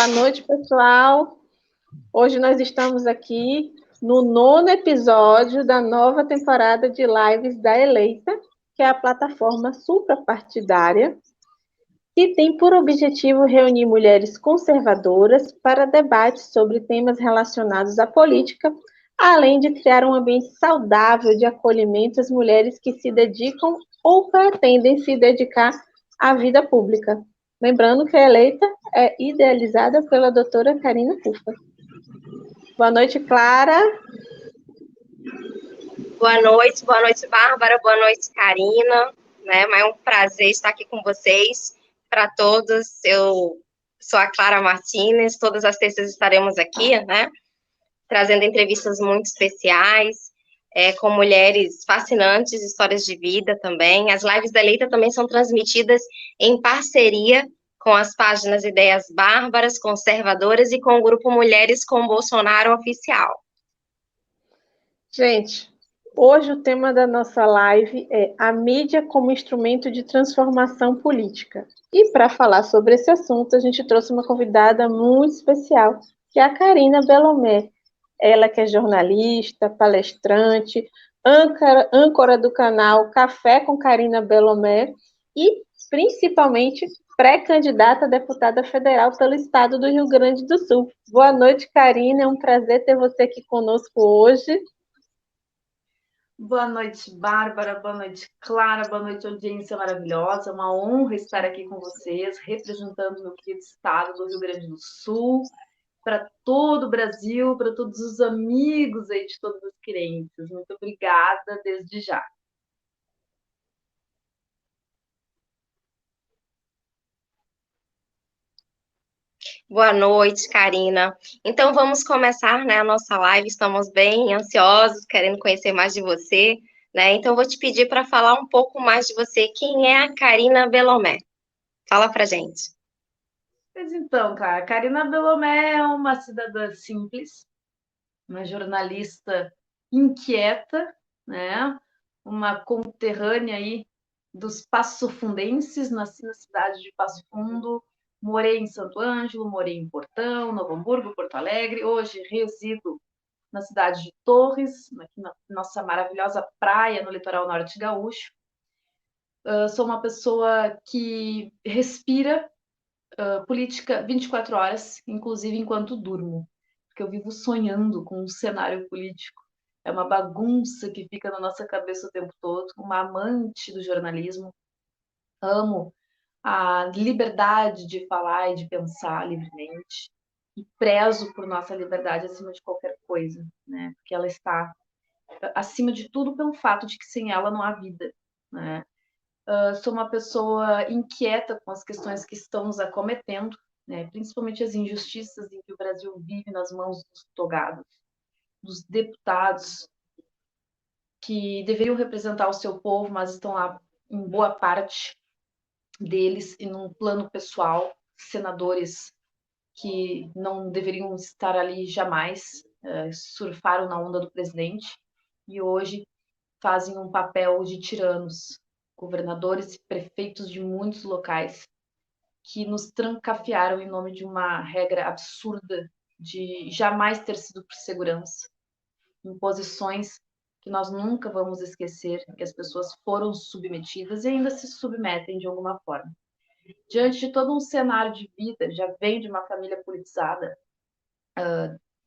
Boa noite, pessoal. Hoje nós estamos aqui no 9º episódio da nova temporada de lives da Eleita, que é a plataforma suprapartidária, que tem por objetivo reunir mulheres conservadoras para debates sobre temas relacionados à política, além de criar um ambiente saudável de acolhimento às mulheres que se dedicam ou pretendem se dedicar à vida pública. Lembrando que a Eleita é idealizada pela doutora Karina Cufa. Boa noite, Clara. Boa noite, Bárbara, boa noite, Karina. É um prazer estar aqui com vocês. Para todos, eu sou a Clara Martínez, todas as terças estaremos aqui, trazendo entrevistas muito especiais, com mulheres fascinantes, histórias de vida também. As lives da Eleita também são transmitidas em parceria com as páginas Ideias Bárbaras, Conservadoras e com o grupo Mulheres com Bolsonaro Oficial. Gente, hoje o tema da nossa live é a mídia como instrumento de transformação política. E para falar sobre esse assunto, a gente trouxe uma convidada muito especial, que é a Karina Belomé. Ela que é jornalista, palestrante, âncora do canal Café com Karina Belomé e, principalmente, pré-candidata a deputada federal pelo estado do Rio Grande do Sul. Boa noite, Karina. É um prazer ter você aqui conosco hoje. Boa noite, Bárbara, boa noite, Clara, boa noite, audiência maravilhosa. É uma honra estar aqui com vocês, representando o meu querido estado do Rio Grande do Sul, para todo o Brasil, para todos os amigos aí de todas as querências. Muito obrigada desde já. Boa noite, Karina. Então, vamos começar, a nossa live. Estamos bem ansiosos, querendo conhecer mais de você, Então, vou te pedir para falar um pouco mais de você. Quem é a Karina Belomé? Fala para gente. Pois então, cara, Karina Belomé é uma cidadã simples, uma jornalista inquieta, Uma conterrânea aí dos passofundenses, nasci na cidade de Passo Fundo, morei em Santo Ângelo, morei em Portão, Novo Hamburgo, Porto Alegre. Hoje resido na cidade de Torres, aqui na nossa maravilhosa praia no litoral norte gaúcho. Sou uma pessoa que respira política 24 horas, inclusive enquanto durmo, porque eu vivo sonhando com um cenário político. É uma bagunça que fica na nossa cabeça o tempo todo. Uma amante do jornalismo. Amo a liberdade de falar e de pensar livremente. E prezo por nossa liberdade acima de qualquer coisa, Porque ela está acima de tudo pelo fato de que sem ela não há vida, Sou uma pessoa inquieta com as questões que estão nos acometendo, Principalmente as injustiças em que o Brasil vive nas mãos dos togados, dos deputados que deveriam representar o seu povo, mas estão lá em boa parte deles e num plano pessoal, senadores que não deveriam estar ali jamais, surfaram na onda do presidente e hoje fazem um papel de tiranos, governadores e prefeitos de muitos locais que nos trancafiaram em nome de uma regra absurda de jamais ter sido por segurança, imposições que nós nunca vamos esquecer, que as pessoas foram submetidas e ainda se submetem de alguma forma. Diante de todo um cenário de vida, já venho de uma família politizada,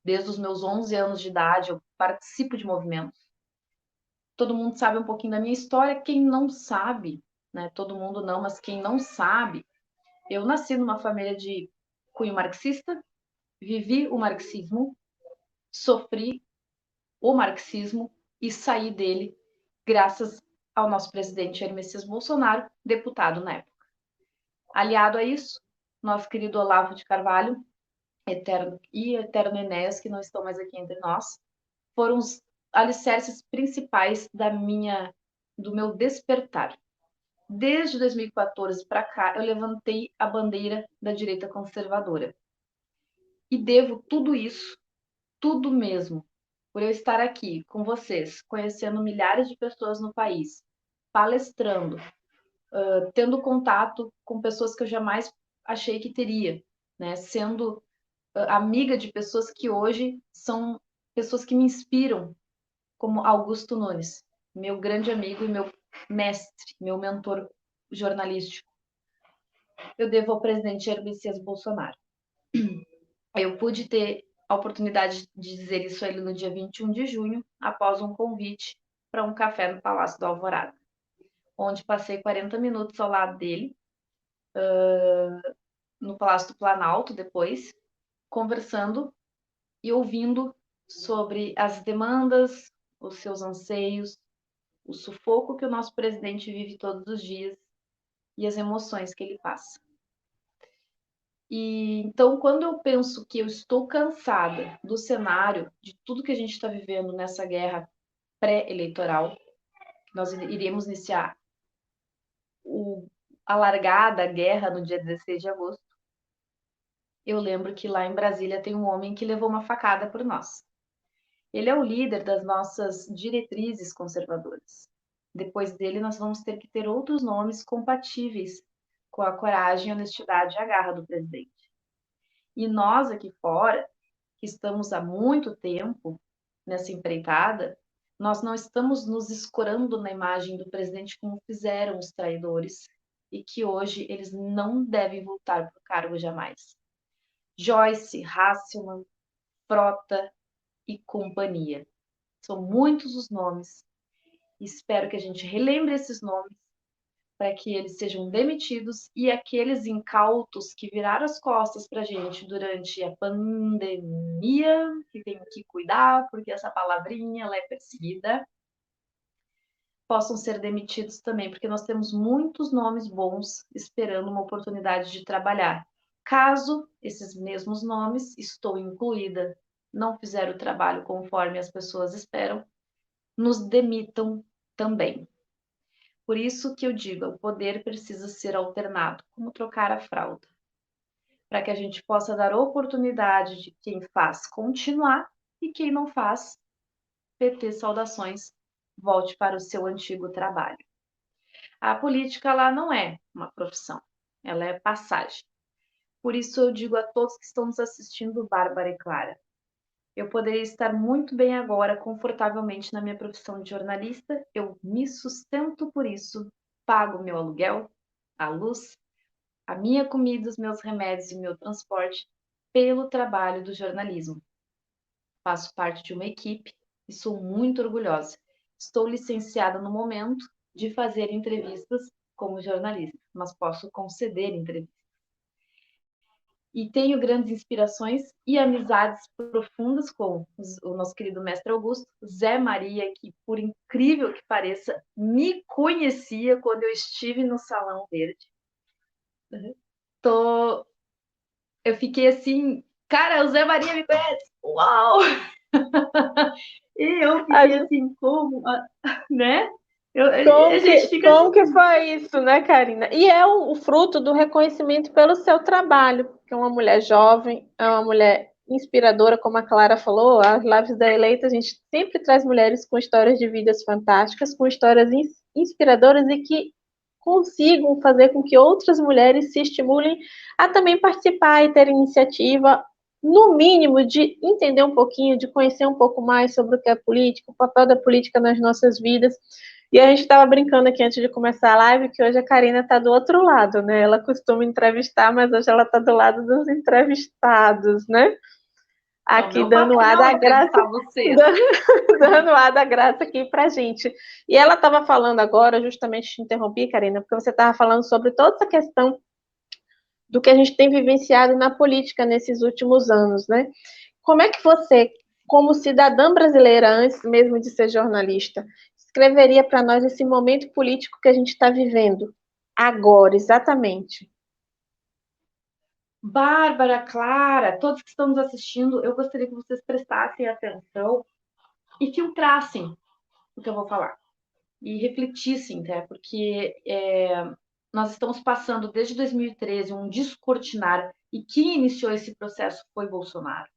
desde os meus 11 anos de idade, eu participo de movimentos. Todo mundo sabe um pouquinho da minha história, quem não sabe, todo mundo não, mas quem não sabe, eu nasci numa família de cunho marxista, vivi o marxismo, sofri o marxismo e saí dele graças ao nosso presidente Jair Messias Bolsonaro, deputado na época. Aliado a isso, nosso querido Olavo de Carvalho, eterno Enéas, que não estão mais aqui entre nós, foram os alicerces principais do meu despertar. Desde 2014 para cá, eu levantei a bandeira da direita conservadora. E devo tudo isso, tudo mesmo, por eu estar aqui com vocês, conhecendo milhares de pessoas no país, palestrando, tendo contato com pessoas que eu jamais achei que teria, né? Sendo amiga de pessoas que hoje são pessoas que me inspiram, como Augusto Nunes, meu grande amigo e meu mestre, meu mentor jornalístico. Eu devo ao presidente Jair Messias Bolsonaro. Eu pude ter a oportunidade de dizer isso a ele no dia 21 de junho, após um convite para um café no Palácio do Alvorada, onde passei 40 minutos ao lado dele, no Palácio do Planalto depois, conversando e ouvindo sobre as demandas, os seus anseios, o sufoco que o nosso presidente vive todos os dias e as emoções que ele passa. E então, quando eu penso que eu estou cansada do cenário, de tudo que a gente está vivendo nessa guerra pré-eleitoral, nós iremos iniciar a largada guerra no dia 16 de agosto, eu lembro que lá em Brasília tem um homem que levou uma facada por nós. Ele é o líder das nossas diretrizes conservadoras. Depois dele, nós vamos ter que ter outros nomes compatíveis com a coragem, a honestidade e a garra do presidente. E nós aqui fora, que estamos há muito tempo nessa empreitada, nós não estamos nos escorando na imagem do presidente como fizeram os traidores e que hoje eles não devem voltar para o cargo jamais. Joyce, Hasselmann, Frota e companhia. São muitos os nomes. Espero que a gente relembre esses nomes para que eles sejam demitidos e aqueles incautos que viraram as costas para a gente durante a pandemia, que tem que cuidar, porque essa palavrinha ela é perseguida, possam ser demitidos também, porque nós temos muitos nomes bons esperando uma oportunidade de trabalhar. Caso esses mesmos nomes, estou incluída, não fizer o trabalho conforme as pessoas esperam, nos demitam também. Por isso que eu digo, o poder precisa ser alternado, como trocar a fralda, para que a gente possa dar oportunidade de quem faz continuar e quem não faz, PT saudações, volte para o seu antigo trabalho. A política lá não é uma profissão, ela é passagem. Por isso eu digo a todos que estão nos assistindo, Bárbara e Clara, eu poderia estar muito bem agora, confortavelmente na minha profissão de jornalista, eu me sustento por isso, pago meu aluguel, a luz, a minha comida, os meus remédios e o meu transporte pelo trabalho do jornalismo. Faço parte de uma equipe e sou muito orgulhosa. Estou licenciada no momento de fazer entrevistas como jornalista, mas posso conceder entrevistas. E tenho grandes inspirações e amizades profundas com o nosso querido mestre Augusto, Zé Maria, que, por incrível que pareça, me conhecia quando eu estive no Salão Verde. Eu fiquei assim, cara, o Zé Maria me conhece! Uau! E eu fiquei assim, como? Né? Como que foi isso, né, Karina? E é o fruto do reconhecimento pelo seu trabalho, porque é uma mulher jovem, é uma mulher inspiradora, como a Clara falou, as lives da Eleita, a gente sempre traz mulheres com histórias de vidas fantásticas, com histórias inspiradoras e que consigam fazer com que outras mulheres se estimulem a também participar e ter iniciativa, no mínimo, de entender um pouquinho, de conhecer um pouco mais sobre o que é política, o papel da política nas nossas vidas. E a gente estava brincando aqui antes de começar a live que hoje a Karina está do outro lado, né? Ela costuma entrevistar, mas hoje ela está do lado dos entrevistados, né? Aqui dando ar da graça, dando ar da graça aqui pra gente. E ela estava falando agora, justamente te interrompi, Karina, porque você estava falando sobre toda essa questão do que a gente tem vivenciado na política nesses últimos anos, né? Como é que você, como cidadã brasileira, antes mesmo de ser jornalista, escreveria para nós esse momento político que a gente está vivendo agora, exatamente? Bárbara, Clara, todos que estão nos assistindo, eu gostaria que vocês prestassem atenção e filtrassem o que eu vou falar. E refletissem, né? Porque nós estamos passando desde 2013 um descortinar, e quem iniciou esse processo foi Bolsonaro,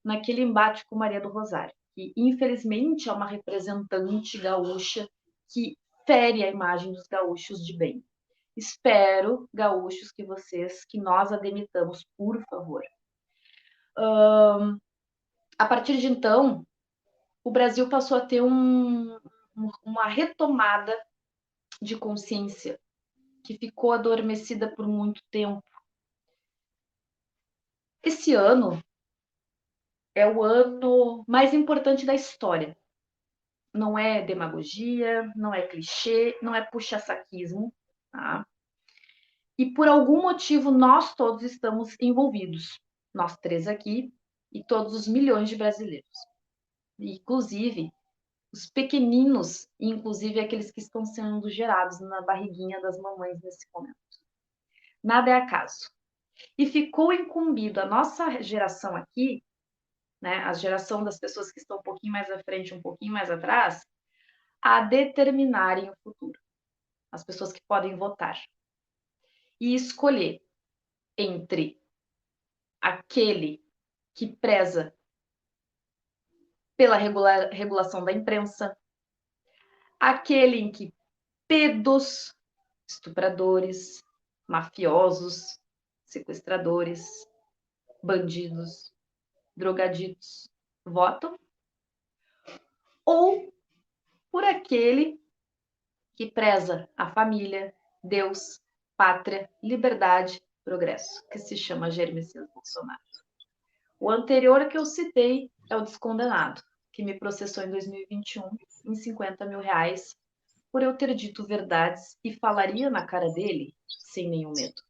naquele embate com Maria do Rosário, que infelizmente é uma representante gaúcha que fere a imagem dos gaúchos de bem. Espero, gaúchos, que nós a demitamos, por favor. A partir de então, o Brasil passou a ter uma retomada de consciência que ficou adormecida por muito tempo. Esse ano é o ano mais importante da história. Não é demagogia, não é clichê, não é puxa-saquismo, tá? E por algum motivo nós todos estamos envolvidos. Nós três aqui e todos os milhões de brasileiros. Inclusive, os pequeninos, inclusive aqueles que estão sendo gerados na barriguinha das mamães nesse momento. Nada é acaso. E ficou incumbido a nossa geração aqui, né, a geração das pessoas que estão um pouquinho mais à frente, um pouquinho mais atrás, a determinarem o futuro. As pessoas que podem votar. E escolher entre aquele que preza pela regulação da imprensa, aquele em que pedos, estupradores, mafiosos, sequestradores, bandidos, drogaditos votam, ou por aquele que preza a família, Deus, pátria, liberdade, progresso, que se chama Jair Messias Bolsonaro. O anterior que eu citei é o descondenado, que me processou em 2021 em R$50.000 por eu ter dito verdades e falaria na cara dele sem nenhum medo.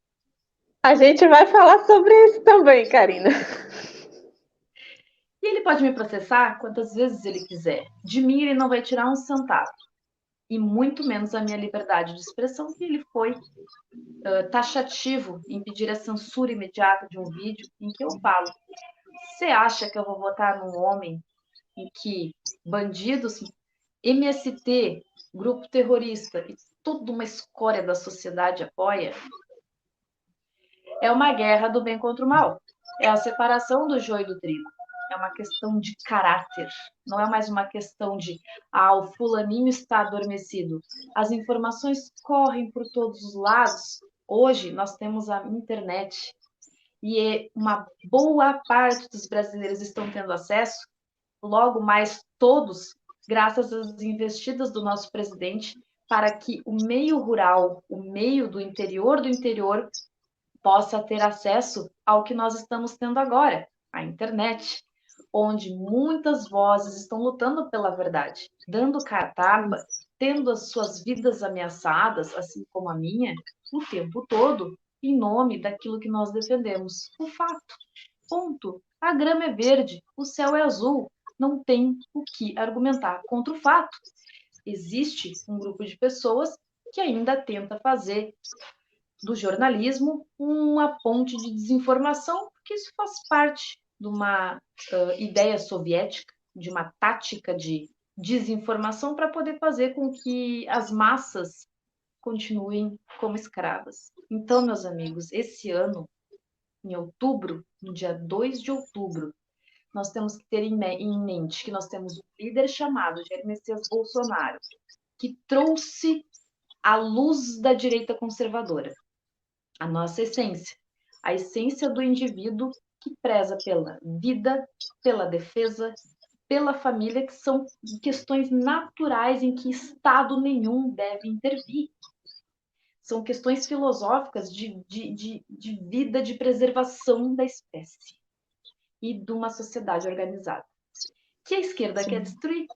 A gente vai falar sobre isso também, Karina. E ele pode me processar quantas vezes ele quiser. De mim ele não vai tirar um centavo. E muito menos a minha liberdade de expressão, que ele foi taxativo em pedir a censura imediata de um vídeo em que eu falo: você acha que eu vou votar num homem em que bandidos, MST, grupo terrorista e toda uma escória da sociedade apoia? É uma guerra do bem contra o mal. É a separação do joio do trigo. É uma questão de caráter. Não é mais uma questão de o fulaninho está adormecido. As informações correm por todos os lados. Hoje nós temos a internet e uma boa parte dos brasileiros estão tendo acesso, logo mais todos, graças às investidas do nosso presidente, para que o meio rural, o meio do interior, possa ter acesso ao que nós estamos tendo agora, a internet, onde muitas vozes estão lutando pela verdade, dando cara a tapa, tendo as suas vidas ameaçadas, assim como a minha, o tempo todo, em nome daquilo que nós defendemos. O fato. Ponto. A grama é verde, o céu é azul. Não tem o que argumentar contra o fato. Existe um grupo de pessoas que ainda tenta fazer do jornalismo uma ponte de desinformação, porque isso faz parte de uma ideia soviética, de uma tática de desinformação para poder fazer com que as massas continuem como escravas. Então, meus amigos, esse ano, em outubro, no dia 2 de outubro, nós temos que ter em mente que nós temos um líder chamado Jair Messias Bolsonaro, que trouxe a luz da direita conservadora, a nossa essência, a essência do indivíduo que preza pela vida, pela defesa, pela família, que são questões naturais em que Estado nenhum deve intervir. São questões filosóficas de vida, de preservação da espécie e de uma sociedade organizada, que a esquerda quer destruir.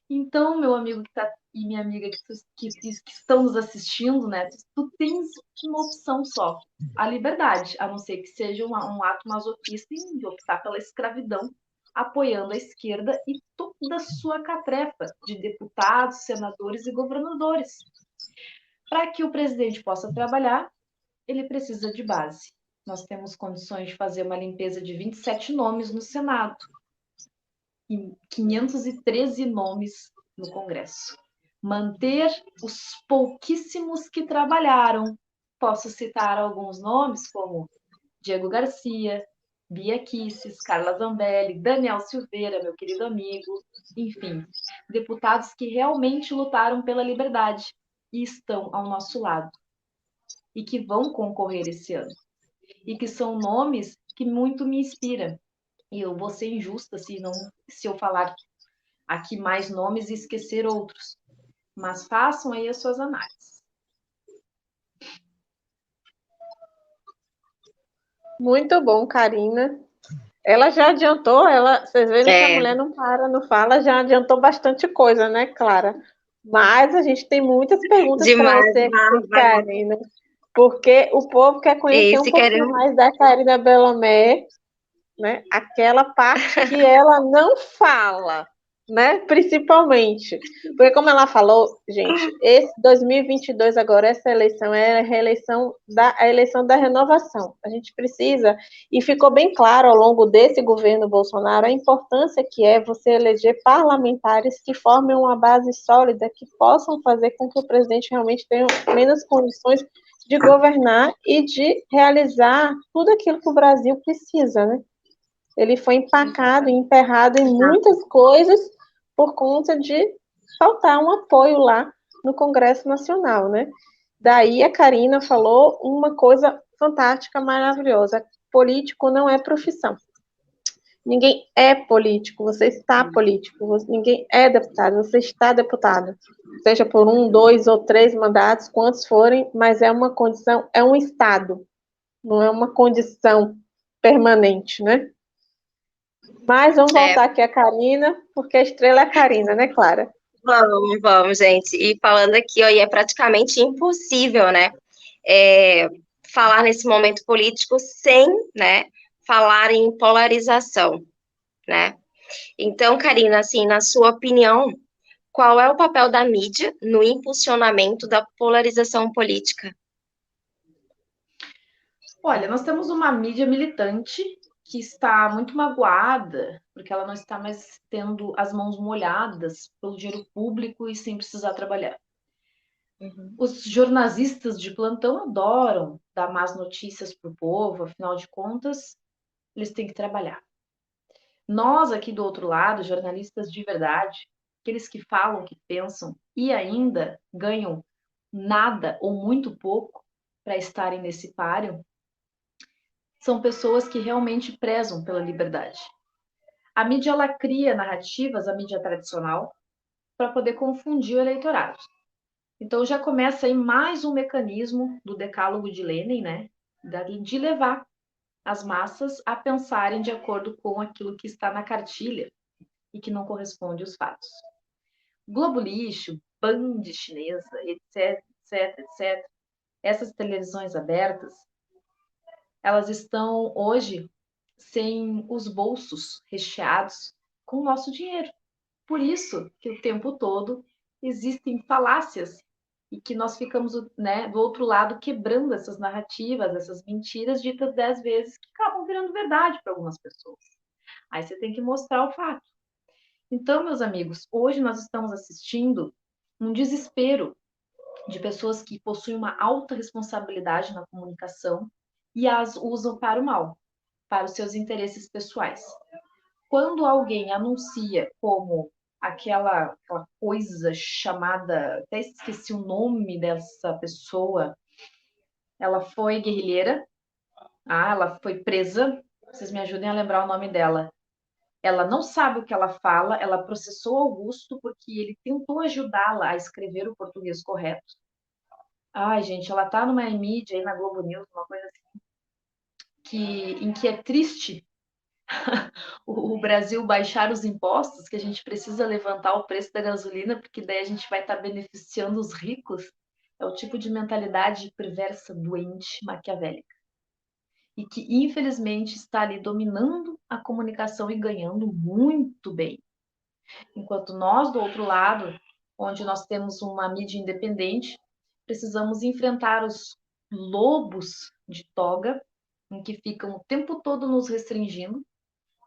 Então, meu amigo e minha amiga que estão nos assistindo, né? Tu tens uma opção só, a liberdade, a não ser que seja um ato masoquista de optar pela escravidão, apoiando a esquerda e toda a sua catrefa de deputados, senadores e governadores. Para que o presidente possa trabalhar, ele precisa de base. Nós temos condições de fazer uma limpeza de 27 nomes no Senado e 513 nomes no Congresso. Manter os pouquíssimos que trabalharam. Posso citar alguns nomes como Diego Garcia, Bia Kicis, Carla Zambelli, Daniel Silveira, meu querido amigo, enfim, deputados que realmente lutaram pela liberdade e estão ao nosso lado. e que vão concorrer esse ano. E que são nomes que muito me inspiram. E eu vou ser injusta se eu falar aqui mais nomes e esquecer outros. Mas façam aí as suas análises. Muito bom, Karina. Ela já adiantou, vocês verem que a mulher não para, não fala, já adiantou bastante coisa, né, Clara? Mas a gente tem muitas perguntas para Demais, você, Bárbara. Karina, porque o povo quer conhecer um Esse pouquinho queremos. mais da Karina Belomé, né? Aquela parte que ela não fala, né? Principalmente. Porque como ela falou, gente, esse 2022 agora, essa eleição é a eleição da renovação. A gente precisa, e ficou bem claro ao longo desse governo Bolsonaro, a importância que é você eleger parlamentares que formem uma base sólida, que possam fazer com que o presidente realmente tenha menos condições de governar e de realizar tudo aquilo que o Brasil precisa, né? Ele foi empacado e emperrado em muitas coisas por conta de faltar um apoio lá no Congresso Nacional, né? Daí a Karina falou uma coisa fantástica, maravilhosa. Político não é profissão. Ninguém é político, você está político. Ninguém é deputado, você está deputado. Seja por 1, 2 ou 3 mandatos, quantos forem, mas é uma condição, é um estado, não é uma condição permanente, né? Mas vamos voltar aqui a Karina, porque a estrela é a Karina, né, Clara? Vamos, gente. E falando aqui, ó, e é praticamente impossível, né, falar nesse momento político sem, né, falar em polarização, né? Então, Karina, assim, na sua opinião, qual é o papel da mídia no impulsionamento da polarização política? Olha, nós temos uma mídia militante que está muito magoada, porque ela não está mais tendo as mãos molhadas pelo dinheiro público e sem precisar trabalhar. Os jornalistas de plantão adoram dar más notícias para o povo, afinal de contas, eles têm que trabalhar. Nós aqui do outro lado, jornalistas de verdade, aqueles que falam, que pensam e ainda ganham nada ou muito pouco para estarem nesse páreo, são pessoas que realmente prezam pela liberdade. A mídia ela cria narrativas, a mídia tradicional, para poder confundir o eleitorado. Então já começa aí mais um mecanismo do decálogo de Lenin, né, de levar as massas a pensarem de acordo com aquilo que está na cartilha e que não corresponde aos fatos. Globo Lixo, Band chinesa, etc, etc, etc. Essas televisões abertas, elas estão hoje sem os bolsos recheados com o nosso dinheiro. Por isso que o tempo todo existem falácias e que nós ficamos, né, do outro lado quebrando essas narrativas, essas mentiras ditas 10 vezes que acabam virando verdade para algumas pessoas. Aí você tem que mostrar o fato. Então, meus amigos, hoje nós estamos assistindo um desespero de pessoas que possuem uma alta responsabilidade na comunicação e as usam para o mal, para os seus interesses pessoais. Quando alguém anuncia como aquela coisa chamada, até esqueci o nome dessa pessoa, ela foi guerrilheira, ela foi presa, vocês me ajudem a lembrar o nome dela. Ela não sabe o que ela fala, ela processou Augusto porque ele tentou ajudá-la a escrever o português correto. Ai, gente, ela tá numa mídia aí na Globo News, uma coisa assim, em que é triste o Brasil baixar os impostos, que a gente precisa levantar o preço da gasolina, porque daí a gente vai estar beneficiando os ricos. É o tipo de mentalidade perversa, doente, maquiavélica. E que, infelizmente, está ali dominando a comunicação e ganhando muito bem. Enquanto nós, do outro lado, onde nós temos uma mídia independente, precisamos enfrentar os lobos de toga, em que ficam o tempo todo nos restringindo.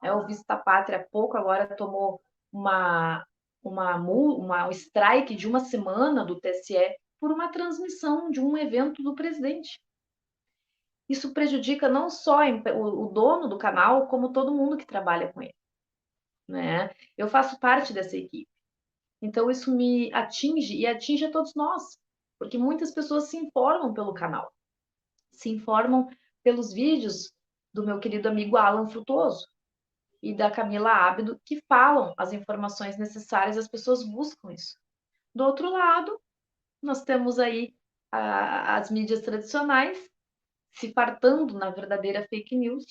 O Vista Pátria, há pouco agora, tomou um strike de uma semana do TSE por uma transmissão de um evento do presidente. Isso prejudica não só o dono do canal, como todo mundo que trabalha com ele, né? Eu faço parte dessa equipe. Então, isso me atinge e atinge a todos nós, porque muitas pessoas se informam pelo canal. se informam pelos vídeos do meu querido amigo Alan Frutuoso e da Camila Ábido, que falam as informações necessárias, as pessoas buscam isso. Do outro lado, nós temos aí as mídias tradicionais se fartando na verdadeira fake news,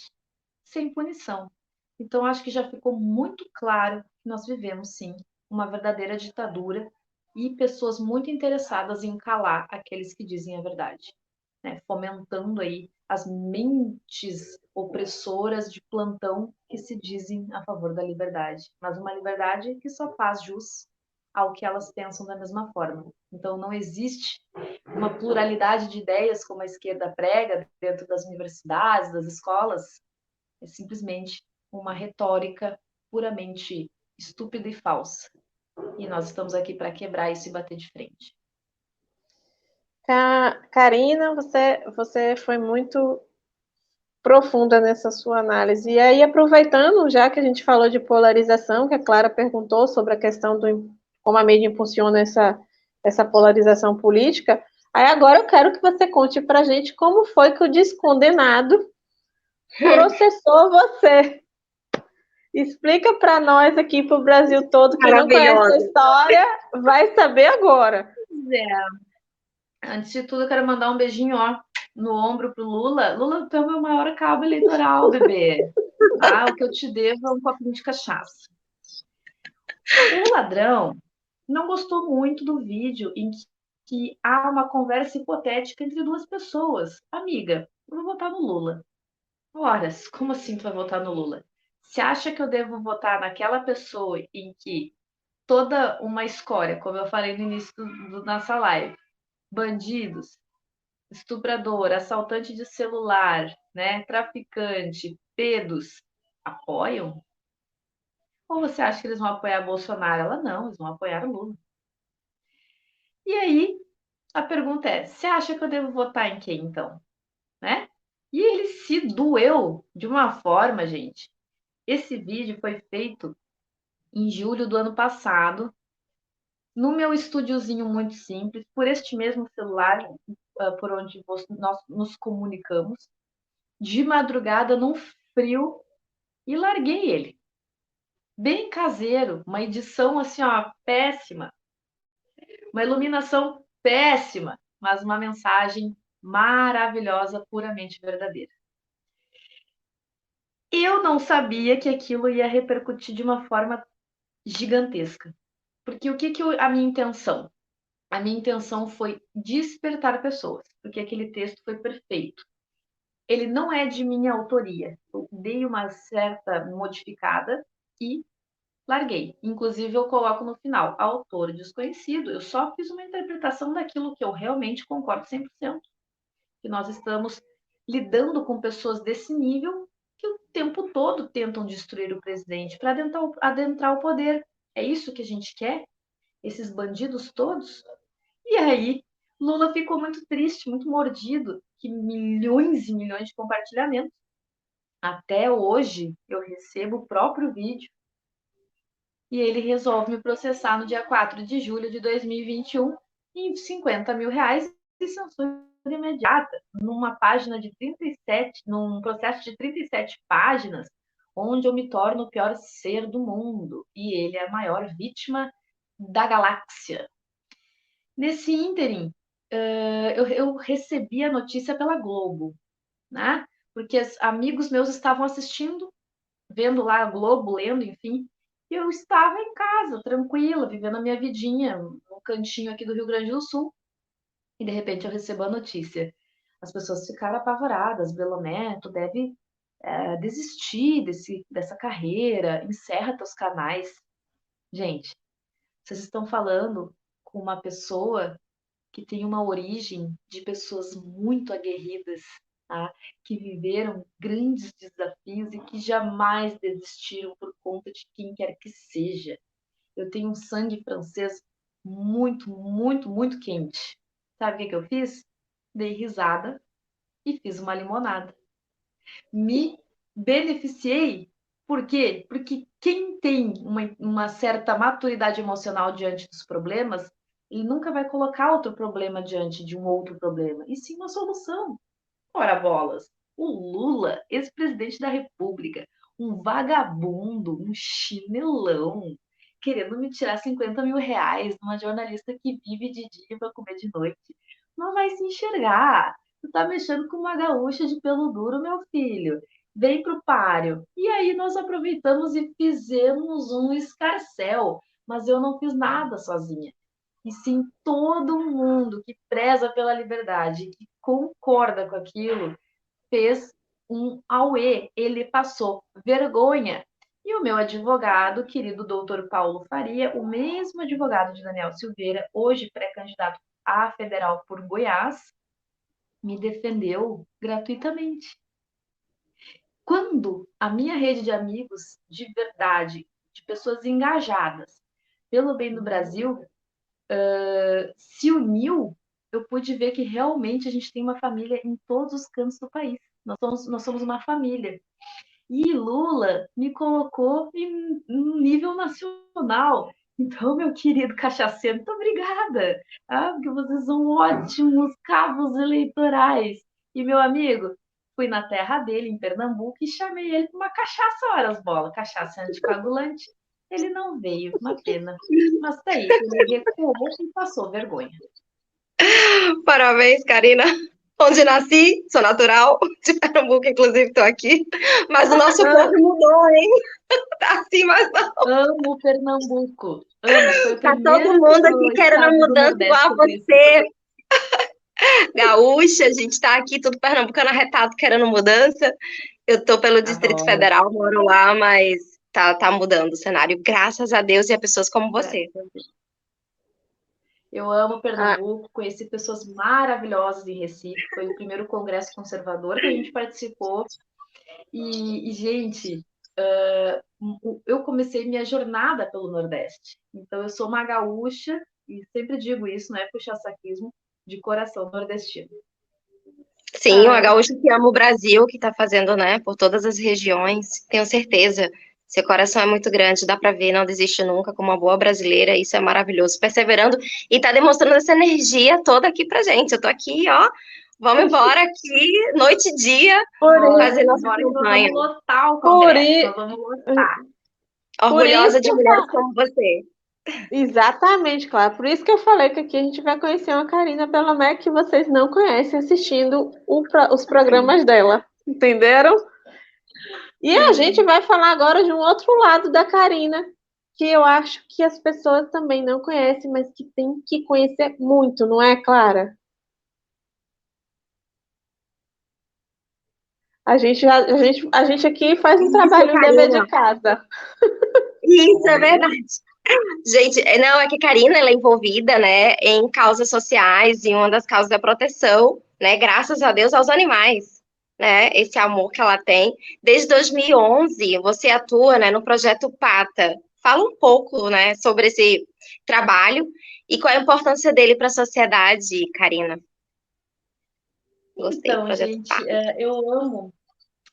sem punição. Então, acho que já ficou muito claro que nós vivemos, sim, uma verdadeira ditadura e pessoas muito interessadas em calar aqueles que dizem a verdade, né? Fomentando aí as mentes opressoras de plantão que se dizem a favor da liberdade, mas uma liberdade que só faz jus ao que elas pensam da mesma forma. Então, não existe uma pluralidade de ideias como a esquerda prega dentro das universidades, das escolas. É simplesmente uma retórica puramente estúpida e falsa. E nós estamos aqui para quebrar isso e bater de frente. Karina, você foi muito profunda nessa sua análise. E aí, aproveitando, já que a gente falou de polarização, que a Clara perguntou sobre a questão do como a mídia impulsiona essa polarização política, aí agora eu quero que você conte para a gente como foi que o descondenado processou você. Explica para nós aqui, para o Brasil todo, quem não conhece a história, vai saber agora. Antes de tudo, eu quero mandar um beijinho, no ombro pro Lula. Lula, tu é o meu maior cabo eleitoral, bebê. Ah, o que eu te devo é um copinho de cachaça. O ladrão não gostou muito do vídeo em que há uma conversa hipotética entre duas pessoas. Amiga, eu vou votar no Lula. Horas, como assim tu vai votar no Lula? Você acha que eu devo votar naquela pessoa em que toda uma escória, como eu falei no início do nossa live, bandidos, estuprador, assaltante de celular, né, traficante, pedos, apoiam? Ou você acha que eles vão apoiar Bolsonaro? Ela não, eles vão apoiar o Lula. E aí, a pergunta é, você acha que eu devo votar em quem, então? Né? E ele se doeu de uma forma, gente. Esse vídeo foi feito em julho do ano passado, no meu estúdiozinho muito simples, por este mesmo celular, por onde nós nos comunicamos, de madrugada, num frio, e larguei ele. Bem caseiro, uma edição assim, ó, péssima, uma iluminação péssima, mas uma mensagem maravilhosa, puramente verdadeira. Eu não sabia que aquilo ia repercutir de uma forma gigantesca. Porque o que a minha intenção? A minha intenção foi despertar pessoas, porque aquele texto foi perfeito. Ele não é de minha autoria. Eu dei uma certa modificada e larguei. Inclusive, eu coloco no final, autor desconhecido. Eu só fiz uma interpretação daquilo que eu realmente concordo 100%. Que nós estamos lidando com pessoas desse nível que o tempo todo tentam destruir o presidente para adentrar o poder. É isso que a gente quer? Esses bandidos todos? E aí, Lula ficou muito triste, muito mordido, que milhões e milhões de compartilhamentos. Até hoje, eu recebo o próprio vídeo e ele resolve me processar no dia 4 de julho de 2021 em 50 mil reais e censura imediata, numa página de 37, num processo de 37 páginas, onde eu me torno o pior ser do mundo e ele é a maior vítima da galáxia. Nesse ínterim, eu recebi a notícia pela Globo, né? Porque amigos meus estavam assistindo, vendo lá a Globo, lendo, enfim, e eu estava em casa, tranquila, vivendo a minha vidinha, no cantinho aqui do Rio Grande do Sul, e de repente eu recebo a notícia. As pessoas ficaram apavoradas, Belomé, tu deve desistir dessa carreira, encerra teus canais. Gente, vocês estão falando com uma pessoa que tem uma origem de pessoas muito aguerridas, tá? Que viveram grandes desafios e que jamais desistiram por conta de quem quer que seja. Eu tenho um sangue francês muito, muito, muito quente. Sabe o que eu fiz? Dei risada e fiz uma limonada. Me beneficiei. Por quê? Porque quem tem uma certa maturidade emocional diante dos problemas, ele nunca vai colocar outro problema diante de um outro problema, e sim uma solução. Ora bolas, o Lula, ex-presidente da República, um vagabundo, um chinelão, querendo me tirar 50 mil reais de uma jornalista que vive de dia para comer de noite. Não vai se enxergar. Tu tá mexendo com uma gaúcha de pelo duro, meu filho. Vem pro páreo. E aí nós aproveitamos e fizemos um escarcéu. Mas eu não fiz nada sozinha. E sim todo mundo que preza pela liberdade, que concorda com aquilo, fez um auê. Ele passou vergonha. E o meu advogado, querido doutor Paulo Faria, o mesmo advogado de Daniel Silveira, hoje pré-candidato à federal por Goiás, me defendeu gratuitamente. Quando a minha rede de amigos de verdade, de pessoas engajadas pelo bem do Brasil, se uniu, eu pude ver que realmente a gente tem uma família em todos os cantos do país. Nós somos uma família. E Lula me colocou em um nível nacional. Então, meu querido cachaceiro, muito obrigada, porque vocês são ótimos cabos eleitorais. E, meu amigo, fui na terra dele, em Pernambuco, e chamei ele para uma cachaça horas bola, cachaça anticoagulante. Ele não veio, uma pena. Mas tá aí, ele recuou e passou vergonha. Parabéns, Karina. Onde nasci, sou natural de Pernambuco, inclusive estou aqui. Mas o nosso povo mudou, hein? Tá assim, mas não. Amo Pernambuco. Amo. Foi a Tá primeira todo mundo aqui querendo estado do mudança Nordeste igual que a eu conheci. você. Gaúcha, a gente tá aqui, tudo pernambucano arretado, querendo mudança. Eu tô pelo Distrito Adoro. Federal, moro lá, mas tá mudando o cenário, graças a Deus e a pessoas como você. Eu amo Pernambuco, conheci pessoas maravilhosas em Recife, foi o primeiro congresso conservador que a gente participou. E gente, eu comecei minha jornada pelo Nordeste. Então, eu sou uma gaúcha, e sempre digo isso, não é puxa-saquismo, de coração nordestino. Sim, uma gaúcha que ama o Brasil, que tá fazendo, né, por todas as regiões, tenho certeza. Seu coração é muito grande, dá pra ver, não desiste nunca, como uma boa brasileira, isso é maravilhoso, perseverando e tá demonstrando essa energia toda aqui pra gente. Eu tô aqui, ó, vamos embora aqui, noite e dia, fazer nossa campanha. Vamos lotar o congresso, nós vamos lotar. Orgulhosa de mulheres como você. Exatamente, claro. Por isso que eu falei que aqui a gente vai conhecer uma Karina Belomé que vocês não conhecem assistindo os programas dela. Entenderam? E a gente vai falar agora de um outro lado da Karina, que eu acho que as pessoas também não conhecem, mas que tem que conhecer muito, não é, Clara? A gente aqui faz um Isso, trabalho, um dever de Karina. casa. Isso é verdade. Gente, não, é que a Karina, ela é envolvida, né, em causas sociais, e uma das causas é a proteção, né, graças a Deus, aos animais, né, esse amor que ela tem. Desde 2011, você atua, né, no projeto Pata. Fala um pouco, né, sobre esse trabalho e qual a importância dele para a sociedade, Karina. Gostei do Então, projeto gente, Pata. eu amo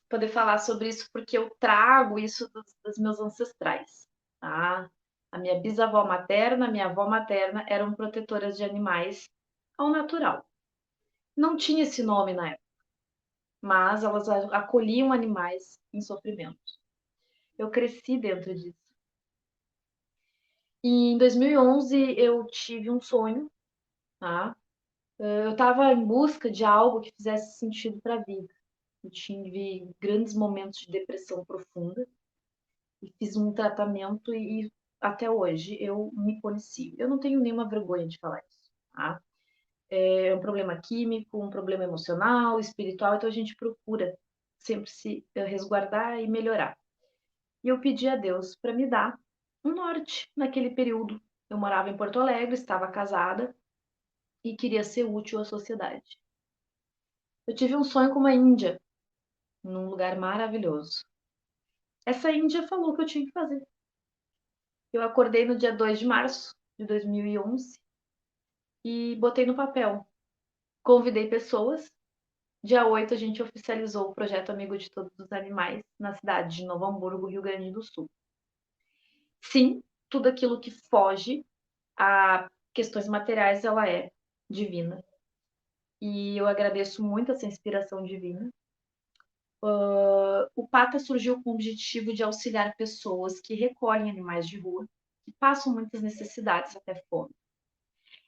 poder falar sobre isso porque eu trago isso dos meus ancestrais, tá? A minha bisavó materna, a minha avó materna eram protetoras de animais ao natural. Não tinha esse nome na época, mas elas acolhiam animais em sofrimento. Eu cresci dentro disso. E em 2011 eu tive um sonho, tá? Eu estava em busca de algo que fizesse sentido para a vida. Eu tive grandes momentos de depressão profunda e fiz um tratamento e até hoje eu me policio. Eu não tenho nenhuma vergonha de falar isso, tá? É um problema químico, um problema emocional, espiritual, então a gente procura sempre se resguardar e melhorar. E eu pedi a Deus para me dar um norte naquele período. Eu morava em Porto Alegre, estava casada e queria ser útil à sociedade. Eu tive um sonho com uma índia, num lugar maravilhoso. Essa índia falou o que eu tinha que fazer. Eu acordei no dia 2 de março de 2011 e botei no papel. Convidei pessoas. Dia 8 a gente oficializou o projeto Amigo de Todos os Animais na cidade de Novo Hamburgo, Rio Grande do Sul. Sim, tudo aquilo que foge a questões materiais, ela é divina. e eu agradeço muito essa inspiração divina. O PATA surgiu com o objetivo de auxiliar pessoas que recolhem animais de rua, que passam muitas necessidades até fome.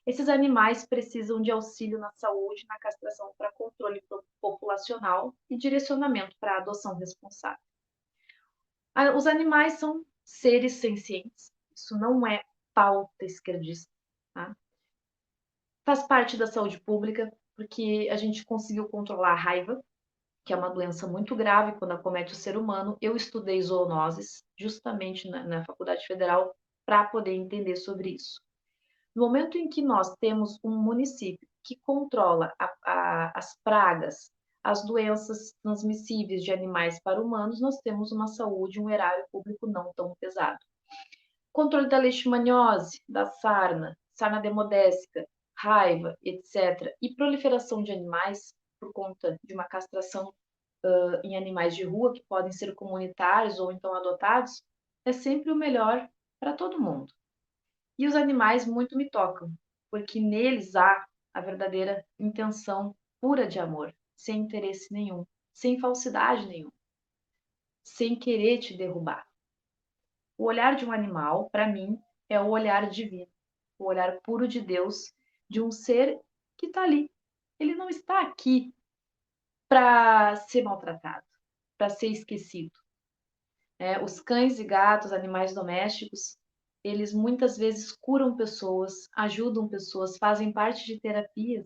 Esses animais precisam de auxílio na saúde, na castração para controle populacional e direcionamento para a adoção responsável. Os animais são seres sencientes, isso não é pauta esquerdista, tá? Faz parte da saúde pública, porque a gente conseguiu controlar a raiva, que é uma doença muito grave quando acomete o ser humano. Eu estudei zoonoses, justamente na Faculdade Federal, para poder entender sobre isso. No momento em que nós temos um município que controla as pragas, as doenças transmissíveis de animais para humanos, nós temos uma saúde, um erário público não tão pesado. Controle da leishmaniose, da sarna demodésica, raiva, etc. E proliferação de animais por conta de uma castração em animais de rua, que podem ser comunitários ou então adotados, é sempre o melhor para todo mundo. E os animais muito me tocam, porque neles há a verdadeira intenção pura de amor, sem interesse nenhum, sem falsidade nenhuma, sem querer te derrubar. O olhar de um animal, para mim, é o olhar divino, o olhar puro de Deus, de um ser que está ali. Ele não está aqui para ser maltratado, para ser esquecido. Os cães e gatos, animais domésticos, eles muitas vezes curam pessoas, ajudam pessoas, fazem parte de terapias.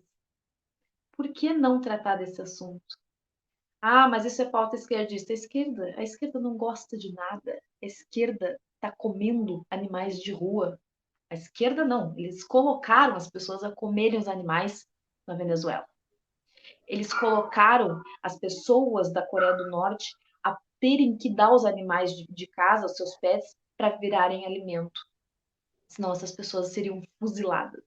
Por que não tratar desse assunto? Ah, mas isso é pauta esquerdista. A esquerda não gosta de nada. A esquerda está comendo animais de rua. A esquerda não. Eles colocaram as pessoas a comerem os animais na Venezuela. Eles colocaram as pessoas da Coreia do Norte a terem que dar os animais de casa, os seus pets, para virarem alimento. Senão essas pessoas seriam fuziladas.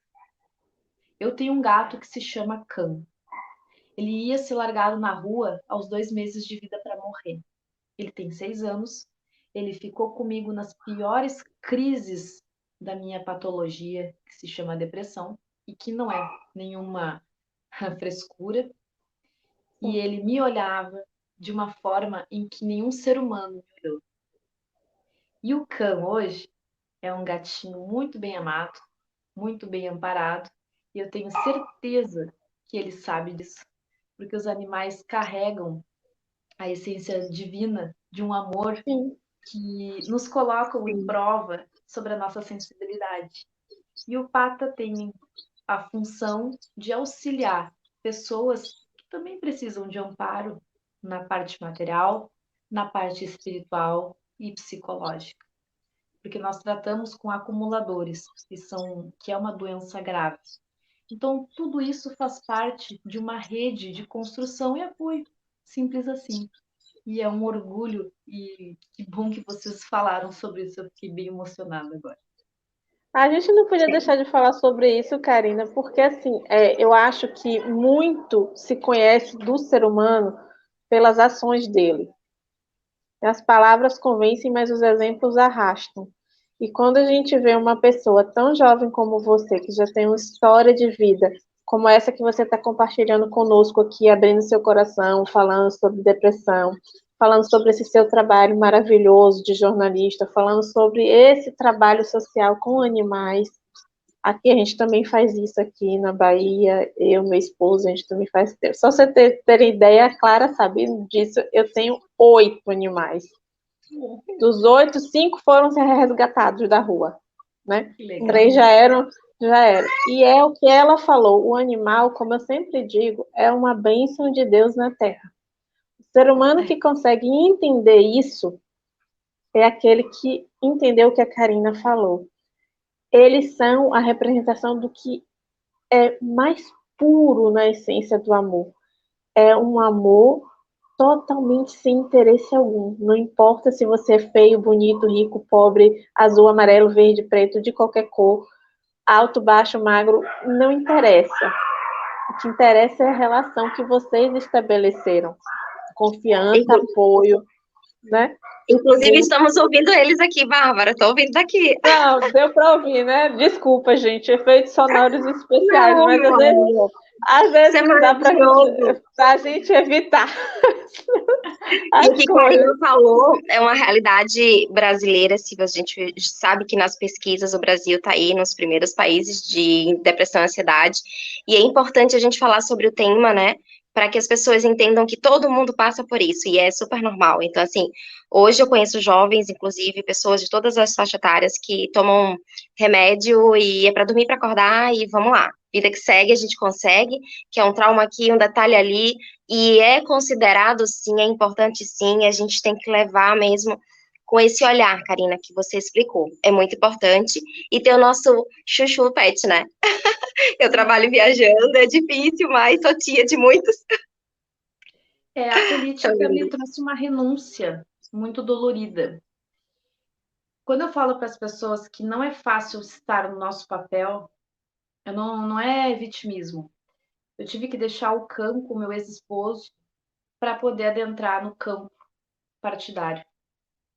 Eu tenho um gato que se chama Cam. Ele ia ser largado na rua aos 2 meses de vida para morrer. Ele tem 6 anos. Ele ficou comigo nas piores crises da minha patologia, que se chama depressão, e que não é nenhuma frescura. E ele me olhava de uma forma em que nenhum ser humano me olhou. E o Cam hoje é um gatinho muito bem amado, muito bem amparado, e eu tenho certeza que ele sabe disso, porque os animais carregam a essência divina de um amor Sim. que nos colocam em prova sobre a nossa sensibilidade. E o Pata tem a função de auxiliar pessoas que também precisam de amparo na parte material, na parte espiritual e psicológica. Porque nós tratamos com acumuladores, que é uma doença grave. Então, tudo isso faz parte de uma rede de construção e apoio, simples assim. E é um orgulho, e que bom que vocês falaram sobre isso, eu fiquei bem emocionada agora. A gente não podia deixar de falar sobre isso, Karina, porque assim, eu acho que muito se conhece do ser humano pelas ações dele. As palavras convencem, mas os exemplos arrastam. E quando a gente vê uma pessoa tão jovem como você, que já tem uma história de vida, como essa que você está compartilhando conosco aqui, abrindo seu coração, falando sobre depressão, falando sobre esse seu trabalho maravilhoso de jornalista, falando sobre esse trabalho social com animais. Aqui a gente também faz isso aqui na Bahia, eu, meu esposo, a gente também faz. Só você ter ideia, a Clara sabe disso, eu tenho 8 animais. Dos 8, 5 foram resgatados da rua, né? 3 já eram. E é o que ela falou, o animal, como eu sempre digo, é uma bênção de Deus na Terra. O ser humano que consegue entender isso é aquele que entendeu o que a Karina falou. Eles são a representação do que é mais puro na essência do amor. É um amor totalmente sem interesse algum. Não importa se você é feio, bonito, rico, pobre, azul, amarelo, verde, preto, de qualquer cor, alto, baixo, magro, não interessa. O que interessa é a relação que vocês estabeleceram. Confiança, apoio. né? Inclusive, estamos ouvindo eles aqui, Bárbara. Estou ouvindo daqui. Não, deu para ouvir, né? Desculpa, gente, efeitos sonoros especiais, Não, mas às isso é vezes não dá para maravilhoso. a gente evitar E o as que coisas. Karina falou é uma realidade brasileira. Se a gente sabe que nas pesquisas o Brasil está aí nos primeiros países de depressão e ansiedade, e é importante a gente falar sobre o tema, né? Para que as pessoas entendam que todo mundo passa por isso e é super normal. Então, assim, hoje eu conheço jovens, inclusive pessoas de todas as faixas etárias que tomam remédio e é para dormir, para acordar e vamos lá. Vida que segue, a gente consegue, que é um trauma aqui, um detalhe ali, e é considerado, sim, é importante, sim, a gente tem que levar mesmo com esse olhar, Karina, que você explicou. É muito importante. E ter o nosso chuchu pet, né? Eu trabalho viajando, é difícil, mas sou tia de muitos. A política me trouxe uma renúncia muito dolorida. Quando eu falo para as pessoas que não é fácil estar no nosso papel, não é vitimismo. Eu tive que deixar o campo, meu ex-esposo, para poder adentrar no campo partidário.